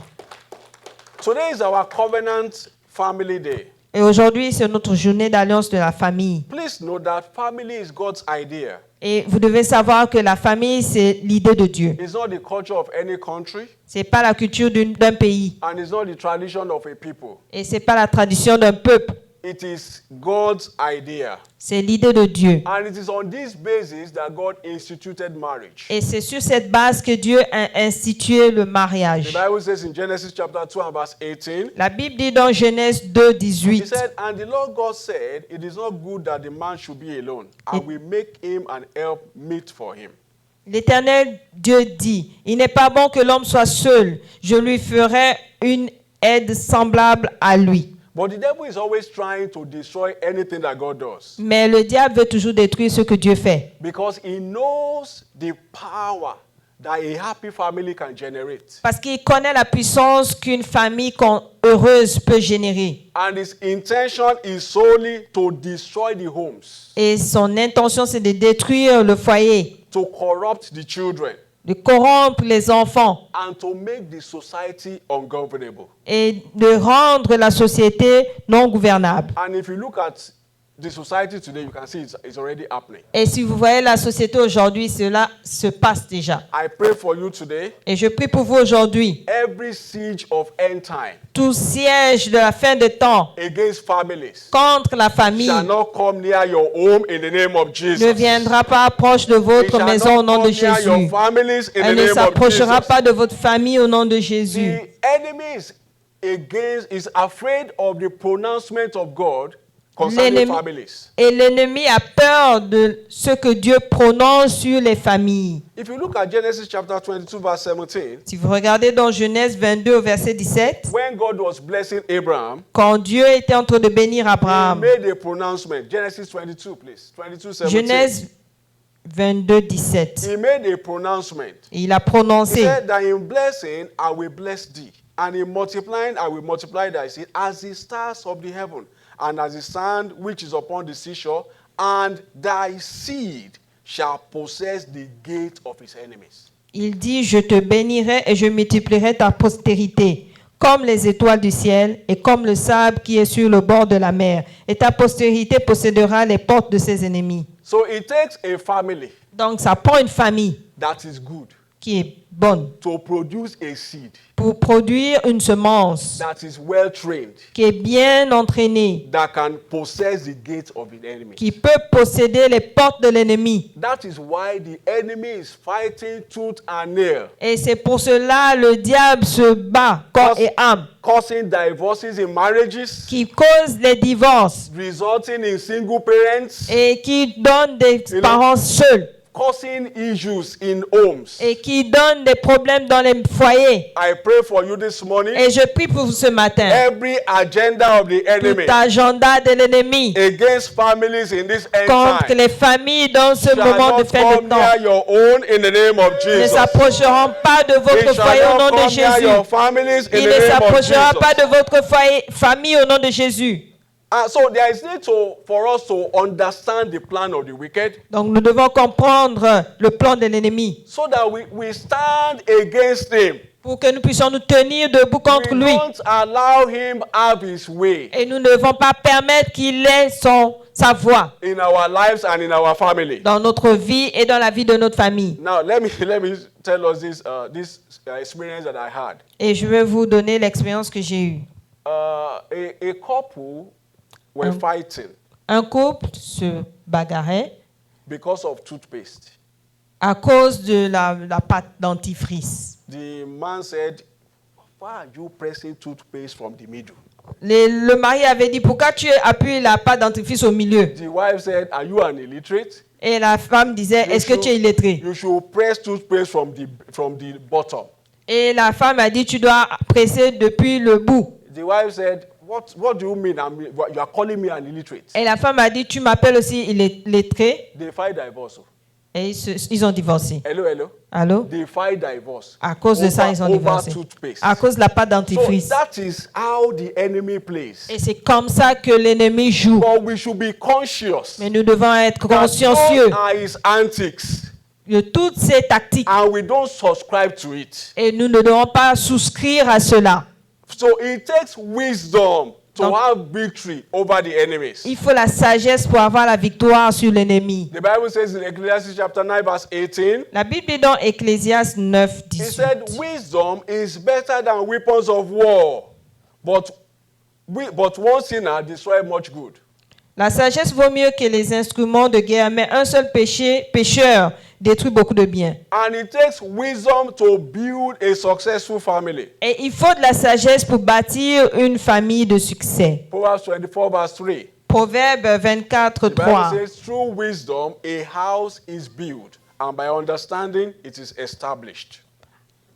Today is our covenant family day. Et aujourd'hui, c'est notre journée d'alliance de la famille. Please know that family is God's idea. Et vous devez savoir que la famille, c'est l'idée de Dieu. It's not the culture of any country, Ce n'est pas la culture d'un pays. and it's not the tradition of a people. Et ce n'est pas la tradition d'un peuple. It is God's idea. C'est l'idée de Dieu. And it is on this basis that God instituted marriage. Et c'est sur cette base que Dieu a institué le The mariage. Bible says in Genesis chapter 2 and verse 18, La Bible dit dans Genèse 2, He 18, said, and the Lord God said, it is not good that the man should be alone. I will make him an help meet for him. l'Éternel Dieu dit, il n'est pas bon que l'homme soit seul. Je lui ferai une aide semblable à lui. But the devil is always trying to destroy anything that God does. Mais le diable veut toujours détruire ce que Dieu fait. Because he knows the power that a happy family can generate. Parce qu'il connaît la puissance qu'une famille heureuse peut générer. And his intention is solely to destroy the homes, Et son intention, c'est de détruire le foyer, to corrupt the children, de corrompre les enfants and to make the society ungovernable. et de rendre la société non gouvernable. And if you look at the society today, you can see it's already happening. Et si vous voyez la société aujourd'hui, cela se passe déjà. I pray for you today. Et je prie pour vous aujourd'hui. Every siege of end time Tout siège de la fin des temps against families contre la famille shall not come near your home in the name of Jesus. ne viendra pas proche de It votre shall maison au not nom de come near your Jésus. families in the Elle ne name of s'approchera Jesus. pas de votre famille au nom de Jésus. The enemy is afraid of the pronouncement of God concerning L'ennemi- families. Et l'ennemi a peur de ce que Dieu prononce sur les familles. If you look at Genesis chapter 22 verse 17, Si vous regardez dans Genèse 22 au verset 17, when God was blessing Abraham, quand Dieu était en train de bénir he Abraham, made a pronouncement. Genesis 22, please. 22, 17. Genèse 22, 17, He made a pronouncement. il a He prononcé, said that in blessing I will bless thee, and in multiplying I will multiply thy seed as the stars of the heaven, and as the sand which is upon the seashore, and thy seed shall possess the gate of his enemies. il dit, je te bénirai et je multiplierai ta postérité, comme les étoiles du ciel et comme le sable qui est sur le bord de la mer. Et ta postérité possédera les portes de ses ennemis. So it takes a family Donc ça prend une famille that is good qui est bonne to produce a seed pour produire une semence that is well trained, qui est bien entraînée, that can possess the gate of the enemy. qui peut posséder les portes de l'ennemi. That is why the enemy is fighting tooth and nail, Et c'est pour cela le diable se bat corps et âme, causing divorces in marriages, qui cause les divorces resulting in single parents, et qui donne des know, parents seuls causing issues in homes. et qui donne des problèmes dans les foyers. I pray for you this morning. Et je prie pour vous ce matin. Every agenda of the enemy Tout agenda de l'ennemi against families in this end contre time les familles dans ce shall moment de not fin de come temps near your own in the name of ne Jesus. s'approcheront pas de It votre foyer shall au nom not de come near Jésus. your families in Il the ne name of s'approchera pas de Jesus. votre famille au nom de Jésus. So there is need for us to understand the plan of the wicked, Donc nous devons comprendre le plan de l'ennemi so that we stand against him. pour que nous puissions nous tenir debout contre We lui. don't allow him have his way Et nous ne devons pas permettre qu'il ait sa voix in our lives and in our family. dans notre vie et dans la vie de notre famille. Now let me tell us this experience that I had. Et je vais vous donner l'expérience que j'ai eue. A couple were fighting Un couple se bagarrait because of toothpaste. à cause de la pâte dentifrice. The man said, "Why are you pressing toothpaste from the middle?" Le mari avait dit, pourquoi tu appuies la pâte dentifrice au milieu? The wife said, "Are you an illiterate? Et la femme disait, You est-ce que tu es illettré? You should press toothpaste from the bottom." Et la femme a dit, tu dois presser depuis le bout. The wife said, What do you mean? You are calling me an illiterate? Et la femme a dit, tu m'appelles aussi illettré. They filed divorce. Et ils ont divorcé. Hello. Allô? They filed divorce. À cause de ça, ils ont over divorcé. toothpaste. À cause de la pâte So dentifrice. that is how the enemy plays. Et c'est comme ça que l'ennemi joue. But we should be conscious Mais nous devons être that consciencieux those are his antics, de toutes ces tactiques. and we don't subscribe to it. Et nous ne devons pas souscrire à cela. So it takes wisdom to Donc, have victory over the enemies. il faut la sagesse pour avoir la victoire sur l'ennemi. The Bible says in Ecclesiastes chapter 9 verse 18, La Bible dit dans Ecclésiaste 9, it 18. said, wisdom is better than weapons of war, but one sinner destroys much good. La sagesse vaut mieux que les instruments de guerre, mais un seul pécheur détruit beaucoup de biens. And it takes wisdom to build a successful family. Et il faut de la sagesse pour bâtir une famille de succès. Proverbs 24 verse 3. Proverbe 24, The 3. Bible says, through wisdom a house is built, and by understanding it is established.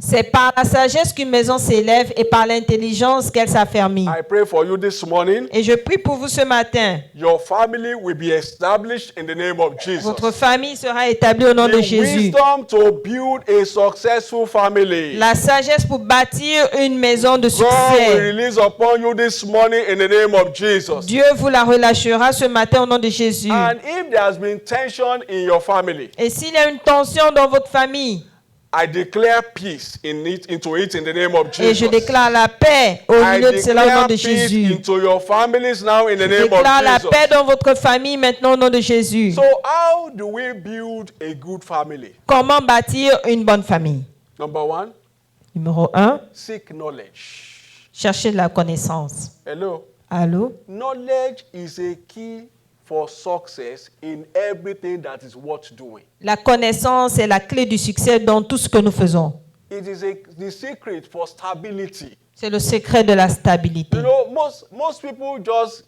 C'est par la sagesse qu'une maison s'élève et par l'intelligence qu'elle s'affermit. I pray for you this morning. Et je prie pour vous ce matin. Your family will be established in the name of Jesus. Votre famille sera établie au nom de The Jésus. wisdom to build a successful family. La sagesse pour bâtir une maison de God will succès. release upon you this morning in the name of Jesus. Dieu vous la relâchera ce matin au nom de Jésus. And if there has been tension in your family, Et s'il y a une tension dans votre famille, I declare peace into it in the name of et je Jesus. déclare la paix au I milieu de cela au nom declare de peace Jésus. into your families now in the Je name déclare la of paix Jesus. dans votre famille maintenant au nom de Jésus. So how do we build a good family? Comment bâtir une bonne famille? Number one, Numéro 1, seek knowledge. chercher de la connaissance. Hello? Allô? Knowledge is a key for success in everything that is worth doing. La connaissance est la clé du succès dans tout ce que nous faisons. It is the secret for stability. C'est le secret de la stabilité. You know, most people just,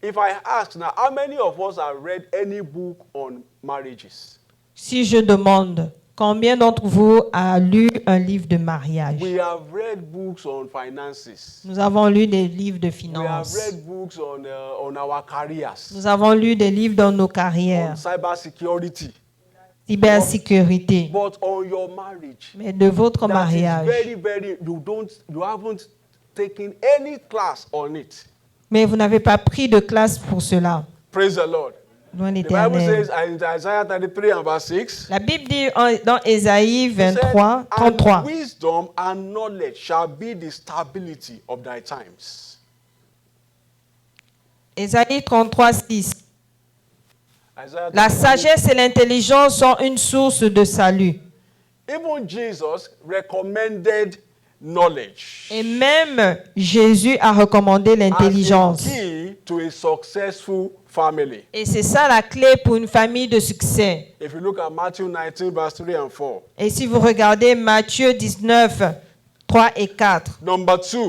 if I ask now, how many of us have read any book on marriages? Si je demande, combien d'entre vous a lu un livre de mariage? We have read books on finances. Nous avons lu des livres de We have finances. read books on our careers, Nous avons lu des livres dans nos on carrières, cybersecurity. cybersécurité. But on your marriage, Mais de votre that is mariage. very, you haven't taken any class on it. Mais vous n'avez pas pris de classe pour cela. Praise the Lord. Loin The Bible l'Éternel. says in Isaiah 33 and verse 6, La Bible dit dans Ésaïe it said, 23, and 33. wisdom and knowledge shall be the stability of thy times. Ésaïe 33, 6. Isaiah La 33. sagesse et l'intelligence sont une source de salut. Even Jesus recommended knowledge Et même Jésus a recommandé as a l'intelligence. key to a successful family. Et c'est ça la clé pour une famille de succès. If you look at Matthew 19, verse 3 and 4. Et si vous regardez Matthieu 19, 3 et 4. Number 2,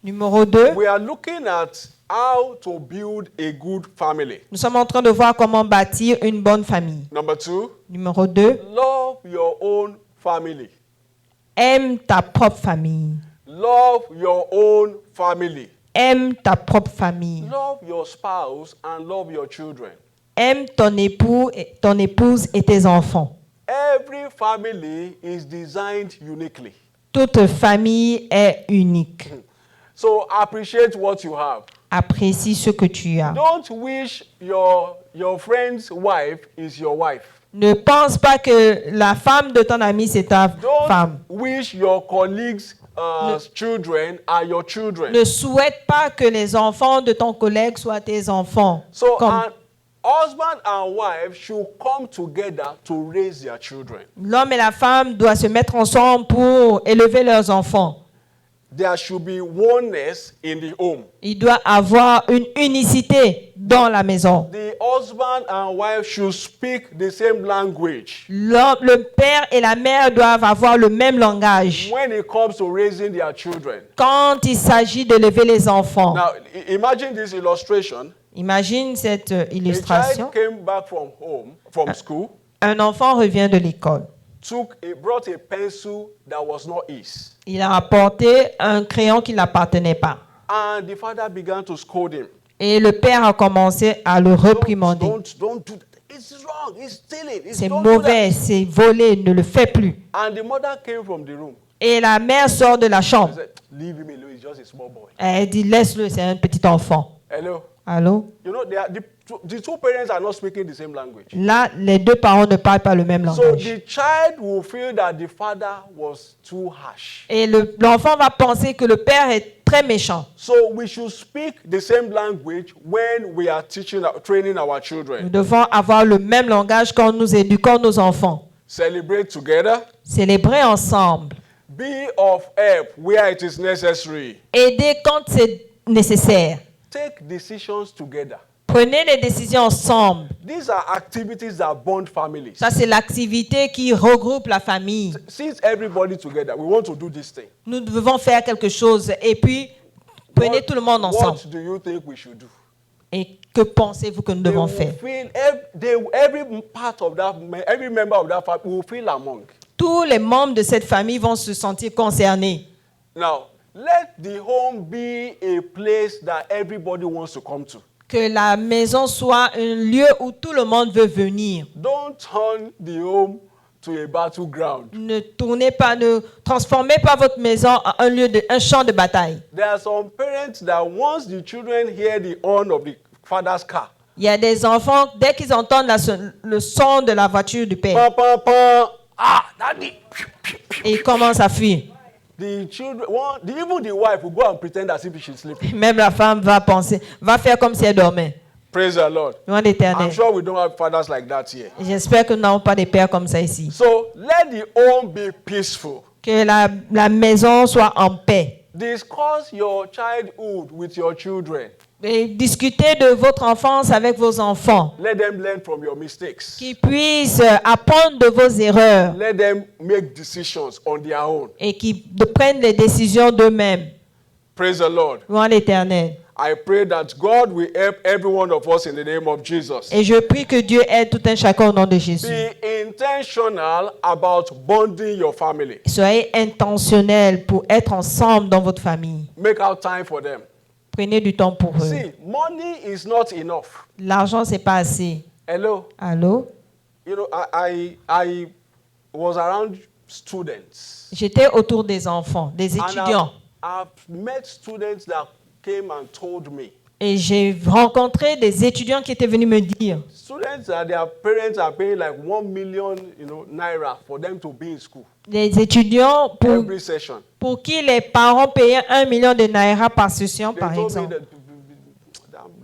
Numéro 2, we are looking at how to build a good family. nous sommes en train de voir comment bâtir une bonne famille. Number 2, Numéro 2, love your own family. aime ta propre famille. Love your own family. Aime ta propre famille. Love your spouse and love your children. Aime ton époux, ton épouse et tes enfants. Every family is designed uniquely. Toute famille est unique. So appreciate what you have. Apprécie ce que tu as. Don't wish your friend's wife is your wife. Ne pense pas que la femme de ton ami, c'est ta Don't femme. wish your colleagues' children are your children. Ne souhaite pas que les enfants de ton collègue soient tes enfants. So Comme an husband and wife should come together to raise their children. l'homme et la femme doivent se mettre ensemble pour élever leurs enfants. There should be oneness in the home. Il doit avoir une unicité dans la maison. The husband and wife should speak the same language Le père et la mère doivent avoir le même langage when it comes to raising their children. quand il s'agit d'élever les enfants. Now, imagine this illustration. Imagine cette A illustration. child came back from school, Un enfant revient de l'école. brought a pencil that was not his. Il a apporté un crayon qui ne l'appartenait pas. And the father began to scold him. Et le père a commencé à le réprimander. Don't do that. It's wrong. It's stealing. C'est Don't do mauvais, c'est volé, ne le fais plus. that. And the mother came from the room. Et la mère sort de la She chambre. said, leave him alone. He's just a small boy. Elle dit, laisse-le, c'est un petit enfant. Hello. Allô? You know, the two parents are not speaking the same language. Là, les deux parents ne parlent pas le même So langage. the child will feel that the father was too harsh. Et l'enfant va penser que le père est très méchant. So we should speak the same language when we are training our Nous children. devons avoir le même langage quand nous éduquons nos enfants. Celebrate together. Célébrer ensemble. Be of help where it is necessary. Aider quand c'est nécessaire. Take decisions together. Prenez les décisions ensemble. These are activities that bond families. Ça, c'est l'activité qui regroupe la famille. Since everybody together, we want to do this thing. Nous devons faire quelque chose et puis prenez tout le monde ensemble. What do you think we should do? Et que pensez-vous que nous devons faire? Every part of that, every member of that family will feel among. Tous les membres de cette famille vont se sentir concernés. Now, let the home be a place that everybody wants to come to. Que la maison soit un lieu où tout le monde veut venir. Don't turn the home to a battleground. Ne transformez pas votre maison en un champ de bataille. There are some parents that once the children hear the horn of the father's car, Il y a des enfants, dès qu'ils entendent le son de la voiture du père, daddy, et ils commencent à fuir. the children, even the wife will go and pretend as if she's sleeping. Même la femme va faire comme si elle dormait. Praise the Lord. Loin d'Éternel. I'm sure we don't have fathers like that here. J'espère que nous n'avons pas des pères comme ça ici. So let the home be peaceful. Que la maison soit en paix. Discuss your childhood with your children. Et discutez de votre enfance avec vos enfants. Let them learn from your mistakes. Qu'ils puissent apprendre de vos erreurs. Let them make decisions on their own. Et qu'ils prennent les décisions d'eux-mêmes. Praise the Lord. Loin l'Éternel. I pray that God will help every one of us in the name of Jesus. Et je prie que Dieu aide tout un chacun au nom de Jésus. Be intentional about bonding your family. Soyez intentionnels pour être ensemble dans votre famille. Make out time for them. Prenez du temps pour eux. See, money is not enough. L'argent, c'est pas assez. Hello. Allô? You know, I was around students. J'étais autour des enfants, des étudiants. And I've met students that came and told me. Et j'ai rencontré des étudiants qui étaient venus me dire. Students that their parents are paying like 1 million, naira for them to be in school. Des étudiants Every session. pour qui les parents payaient 1 million de naira par session, They par told exemple. me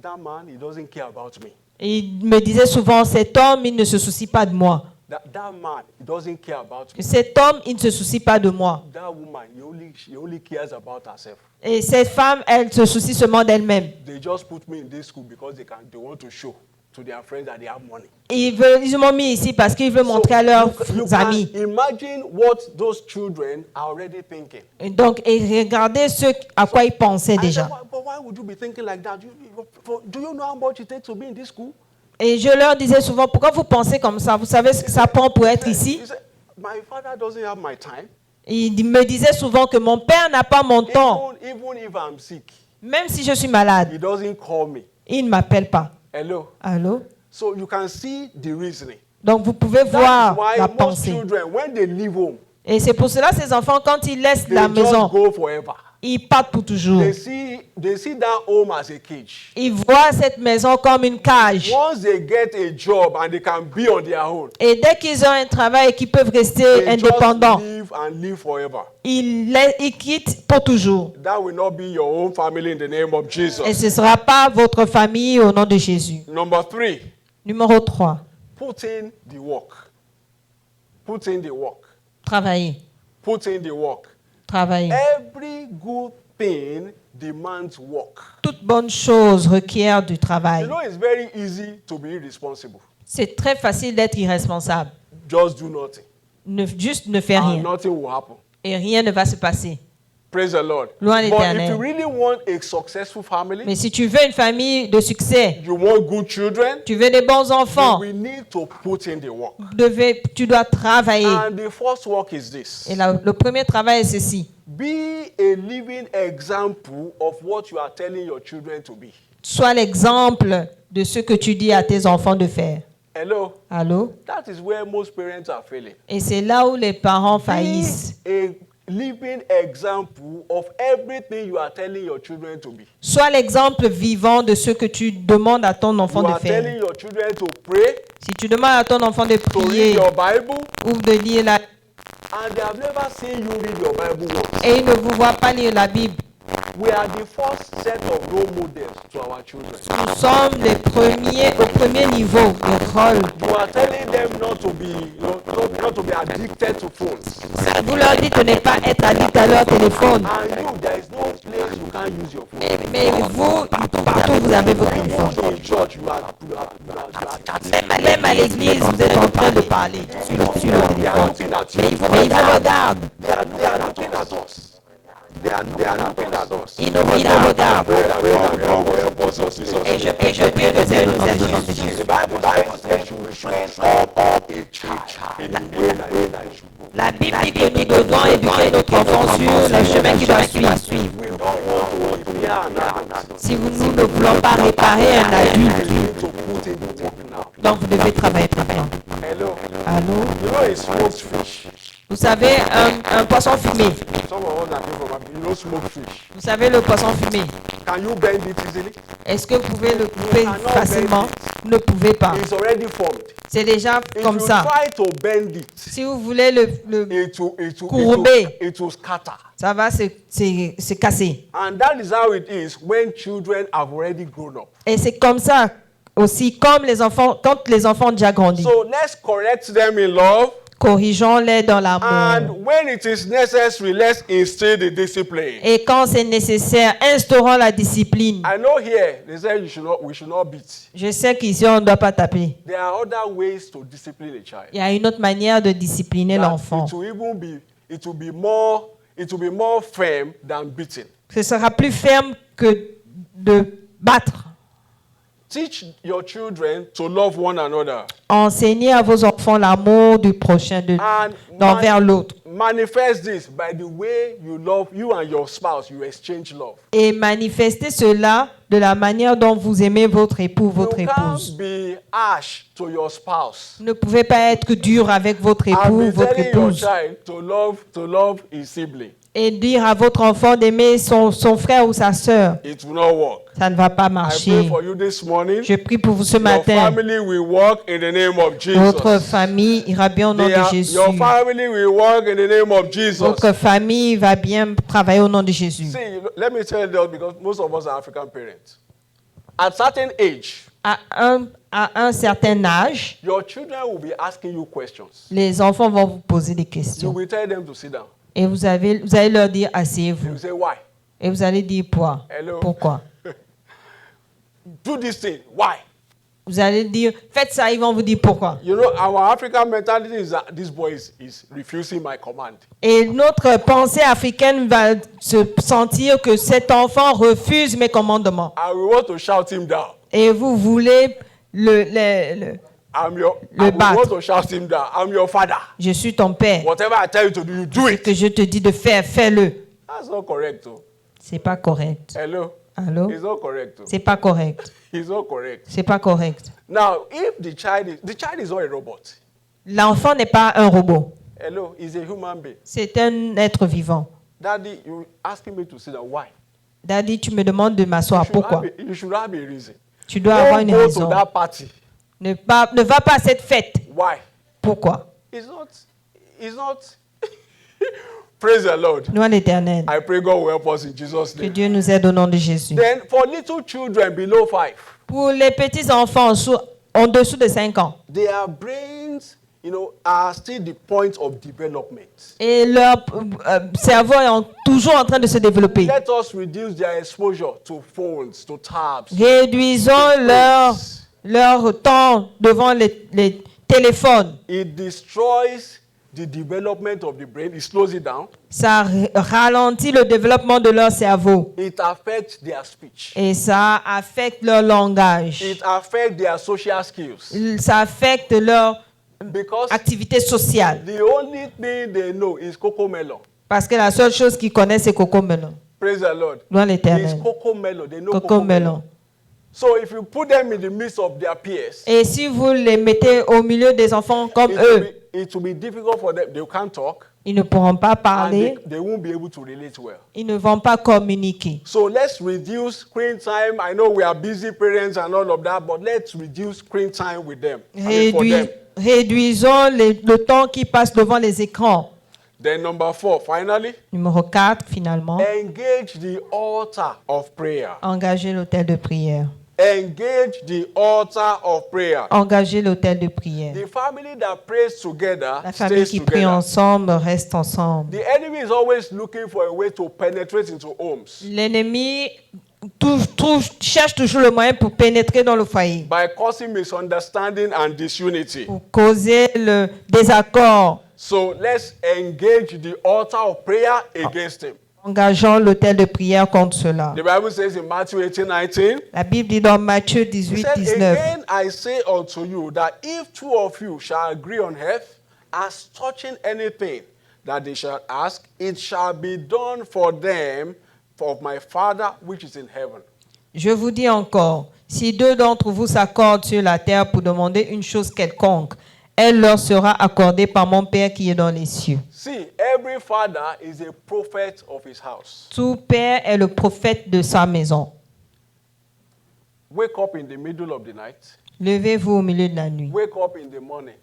that man, he doesn't care about me. Et ils me disaient souvent, cet homme, il ne se soucie pas de moi. That man, he doesn't care about me. Cet homme, il ne se soucie pas de moi. That woman, she only cares about herself. Et cette femme, elle se soucie seulement d'elle-même. They just put me in this school because they want to show to their friends that they have money. Ils m'ont mis ici parce qu'ils veulent montrer à leurs you amis. can imagine what those children are already thinking. Et donc, et regardez ce à quoi ils pensaient I said, déjà. but why would you be thinking like that? Do you know how much it takes to be in this school? Et je leur disais souvent, pourquoi vous pensez comme ça? Vous savez ce que ça prend pour être ici? He said, my father doesn't have my time. Il me disait souvent que mon père n'a pas mon temps. Even if I'm sick, Même si je suis malade, he doesn't call me. il ne m'appelle pas. Hello. Allô? So you can see the reasoning. Donc vous pouvez That's voir why la most pensée. children, when they leave home, Et c'est pour cela ces enfants, quand ils laissent they la just maison, go forever. ils partent pour toujours. They see that home as a cage. Ils voient cette maison comme une cage. Once they get a job and they can be on their own, Et dès qu'ils ont un travail et qu'ils peuvent rester they indépendants, just live and live forever. ils quittent pour toujours. That will not be your own family in the name of Jesus. Et ce ne sera pas votre famille au nom de Jésus. Number 3, Numéro 3, put in the work. Put in the work. travailler. Put in the work. Travailler. Every good thing demands work. Toute bonne chose requiert du travail. You know, it's very easy to be irresponsible. C'est très facile d'être irresponsable. Just do nothing. Juste ne faire And rien. nothing will happen. Et rien ne va se passer. Praise the Lord. Loin But l'Éternel. if you really want a successful family, Mais si tu veux une famille de succès, you want good children, tu veux des bons enfants, we need to put in the work. tu dois travailler. And the first work is this. Et le premier travail est ceci. Be a living example of what you are telling your children to be. Sois l'exemple de ce que tu dis à tes enfants de faire. Hello? Allô? That is where most parents are failing. Et c'est là où les parents faillissent. Be living example of everything you are telling your children to be. Sois l'exemple vivant de ce que tu demandes à ton enfant You de are telling faire. your children to pray, Si tu demandes à ton enfant de to read prier your Bible, ou de lire la and they have never seen you read your Bible once. et ils ne vous voient pas lire la Bible, We are the first set of role models to our children. nous sommes les premiers au premier niveau de rôle. You are telling them not to be, not to be addicted to phones. Vous leur dites de ne pas être addict à leur téléphone. And you, there is no place you can't use your phone. Mais vous, partout vous avez votre téléphone. Even in church, you are chatting. Même à l'église, vous êtes en train de parler sur le They are téléphone. looking at you. Mais ils vous regardent. They are looking at us. They are looking at us. Ils nous regardent. Et je prie que Dieu nous aide. The Bible says you will train up a child in the way that he should go. La Bible dit que nous devons éduquer notre enfant sur le chemin qu'il doit suivre. We don't want to repair an adult. Si nous ne voulons pas réparer un adulte, You need to put in the work now. donc vous devez travailler maintenant. Hello. Allô? You know a smoked fish. Vous savez, un poisson fumé. Some of us that came from Africa, you know smoked fish. Vous savez le poisson fumé. Can you bend it easily? Est-ce que vous pouvez le couper facilement? Vous ne pouvez pas. It's already formed. C'est déjà If comme you ça. try to bend it, Si vous voulez le courber, it will scatter. ça va se casser. And that is how it is when children have already grown up. Et c'est comme ça aussi, comme les enfants, quand les enfants ont déjà grandi. So let's correct them in love. Corrigeons-les dans l'amour. And when it is necessary, let's instill the discipline. Et quand c'est nécessaire, instaurons la discipline. I know here they say we should not beat. Je sais qu'ici, on ne doit pas taper. There are other ways to discipline a child. Il y a une autre manière de discipliner That l'enfant. it will be more firm than beating. Ce sera plus ferme que de battre. Teach your children to love one another. Enseignez à vos enfants l'amour du prochain, d'envers l'autre. Manifest this by the way you and your spouse, you exchange love. Et manifestez cela de la manière dont vous aimez votre époux, votre You épouse. can't be harsh to your spouse. Vous ne pouvez pas être dur avec votre époux, And be votre telling your épouse. child to love his sibling. Et dire à votre enfant d'aimer son frère ou sa sœur. It will not work. Ça ne va pas I marcher. pray for you this morning. Je prie pour vous ce Your matin. family will work in the name of Votre Jesus. famille ira bien au nom de Jésus. Your family will work in the name of Jesus. Votre famille va bien travailler au nom de Jésus. See, let me tell you that because most of us are African parents. At certain age, À un certain âge, your children will be asking you questions. les enfants vont vous poser des You questions. will tell them to sit down. Et vous allez leur dire, You asseyez-vous. will say, why? Et vous allez dire, Hello. pourquoi? Do this thing. Why? Vous allez dire, faites ça, ils vont vous dire pourquoi. You know, our African mentality is that this boy is refusing my command. Et notre pensée africaine va se sentir que cet enfant refuse mes commandements. I will want to shout him down. Et vous voulez I battre. want to shout him down. I'm your father. je suis ton père. Whatever I tell you to do, you do it. Que je te dis de faire, fais-le. That's not correct, though. C'est pas correct. Hello? Allô? It's not correct, though. C'est pas correct. It's not correct. C'est pas correct. Now, if the child is not a robot. L'enfant n'est pas un robot. Hello, he's a human being. C'est un être vivant. Daddy, you asking me to sit down. Why? Daddy, tu me demandes de m'asseoir. Pourquoi? You should have a reason. Tu dois avoir une Don't go raison. to that party. Ne va pas à cette fête. Why? Pourquoi? It's not. Praise the Lord. Gloire à l'Éternel. I pray God will help us in Jesus' Que name. Dieu nous aide au nom de Jésus. Then for little children below 5, Pour les petits enfants en dessous de 5 ans, their brains, are still the point of development. et leur cerveau est toujours en train de se développer. Let us reduce their exposure to phones, to tabs. Réduisons leur temps devant les téléphones. It destroys the development of the brain. It slows it down. Ça ralentit le développement de leur cerveau. It affects their speech. Et ça affecte leur langage. It affects their social skills. Ça affecte leur Because activité sociale. the only thing they know is cocomelon. Parce que la seule chose qu'ils connaissent, c'est coco melon. Praise the Lord. Gloire à It's l'Éternel. cocomelon. They know Coco cocomelon. melon. So if you put them in the midst of their peers, Et si vous les mettez au milieu des enfants comme eux, it will be difficult for them. They can't talk, ils ne pourront pas and parler, they won't be able to relate well. ils ne vont pas communiquer. So let's reduce screen time. I know we are busy parents and all of that, but let's reduce screen time with them. For them. Réduisons le temps qui passe devant les écrans. Then number 4, finally, Numéro 4, finalement, engage the altar of prayer. engager l'autel de prière. Engage the altar of prayer. Engager l'autel de prière. The family that prays together La famille stays qui prie together. ensemble reste ensemble. The enemy is always looking for a way to penetrate into homes L'ennemi cherche toujours le moyen pour pénétrer dans le foyer, by causing misunderstanding and disunity. pour causer le désaccord. So let's engage the altar of prayer against him. Engageons l'autel de prière contre cela. The Bible says in Matthew 18:19, La Bible dit dans Matthieu it 18, said, 19, again I say unto you that if two of you shall agree on earth as touching anything that they shall ask, it shall be done for them of my Father which is in heaven. je vous dis encore, si deux d'entre vous s'accordent sur la terre pour demander une chose quelconque, elle leur sera accordée par mon Père qui est dans les cieux. See, every father is a prophet of his house. Tout père est le prophète de sa maison. Wake up in the middle of the night. Levez-vous au milieu de la nuit. Wake up in the morning.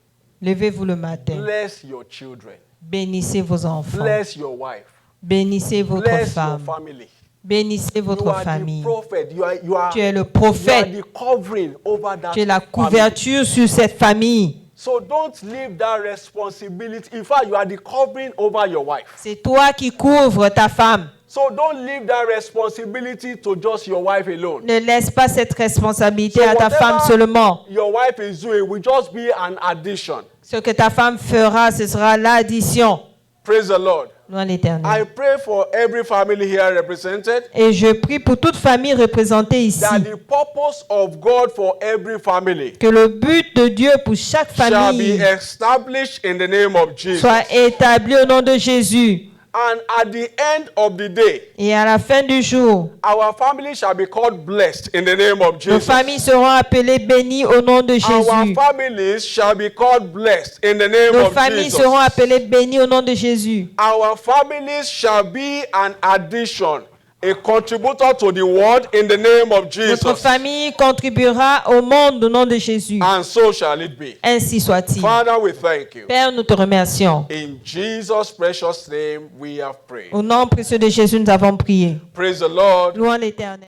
Levez-vous le matin. Bless your children. Bénissez vos enfants. Bless your wife. Bénissez votre Bless your femme. family. Bénissez You votre are the famille. prophet. Tu es le You are prophète. the covering over that Tu es la family. couverture sur cette famille. So don't leave that responsibility. In fact, you are the covering over your wife. C'est toi qui couvres ta femme. So don't leave that responsibility to just your wife alone. Ne laisse pas cette responsabilité So à ta femme whatever seulement. your wife is doing will just be an addition. Ce que ta femme fera, ce sera l'addition. Praise the Lord. Loin l'Éternel. I pray for every family here represented Et je prie pour toute famille représentée ici. that the purpose of God for every family Que le but de Dieu pour chaque shall be famille established in the name of Jesus. soit établi au nom de Jésus. And at the end of the day, Et à la fin du jour, our family shall be called blessed in the name of nos Jesus. familles seront appelées bénies au nom de Our Jésus. families shall be called blessed in the name Nos of familles Jesus. seront appelées bénies au nom de Jésus. Our families shall be an addition, a contributor to the world in the name of Notre Jesus. famille contribuera au monde au nom de Jésus. And so shall it be. Ainsi soit-il. Father, we thank you. Père, nous te remercions. In Jesus' precious name we have prayed. Au nom précieux de Jésus, nous avons prié. Praise the Lord. Louons l'Éternel.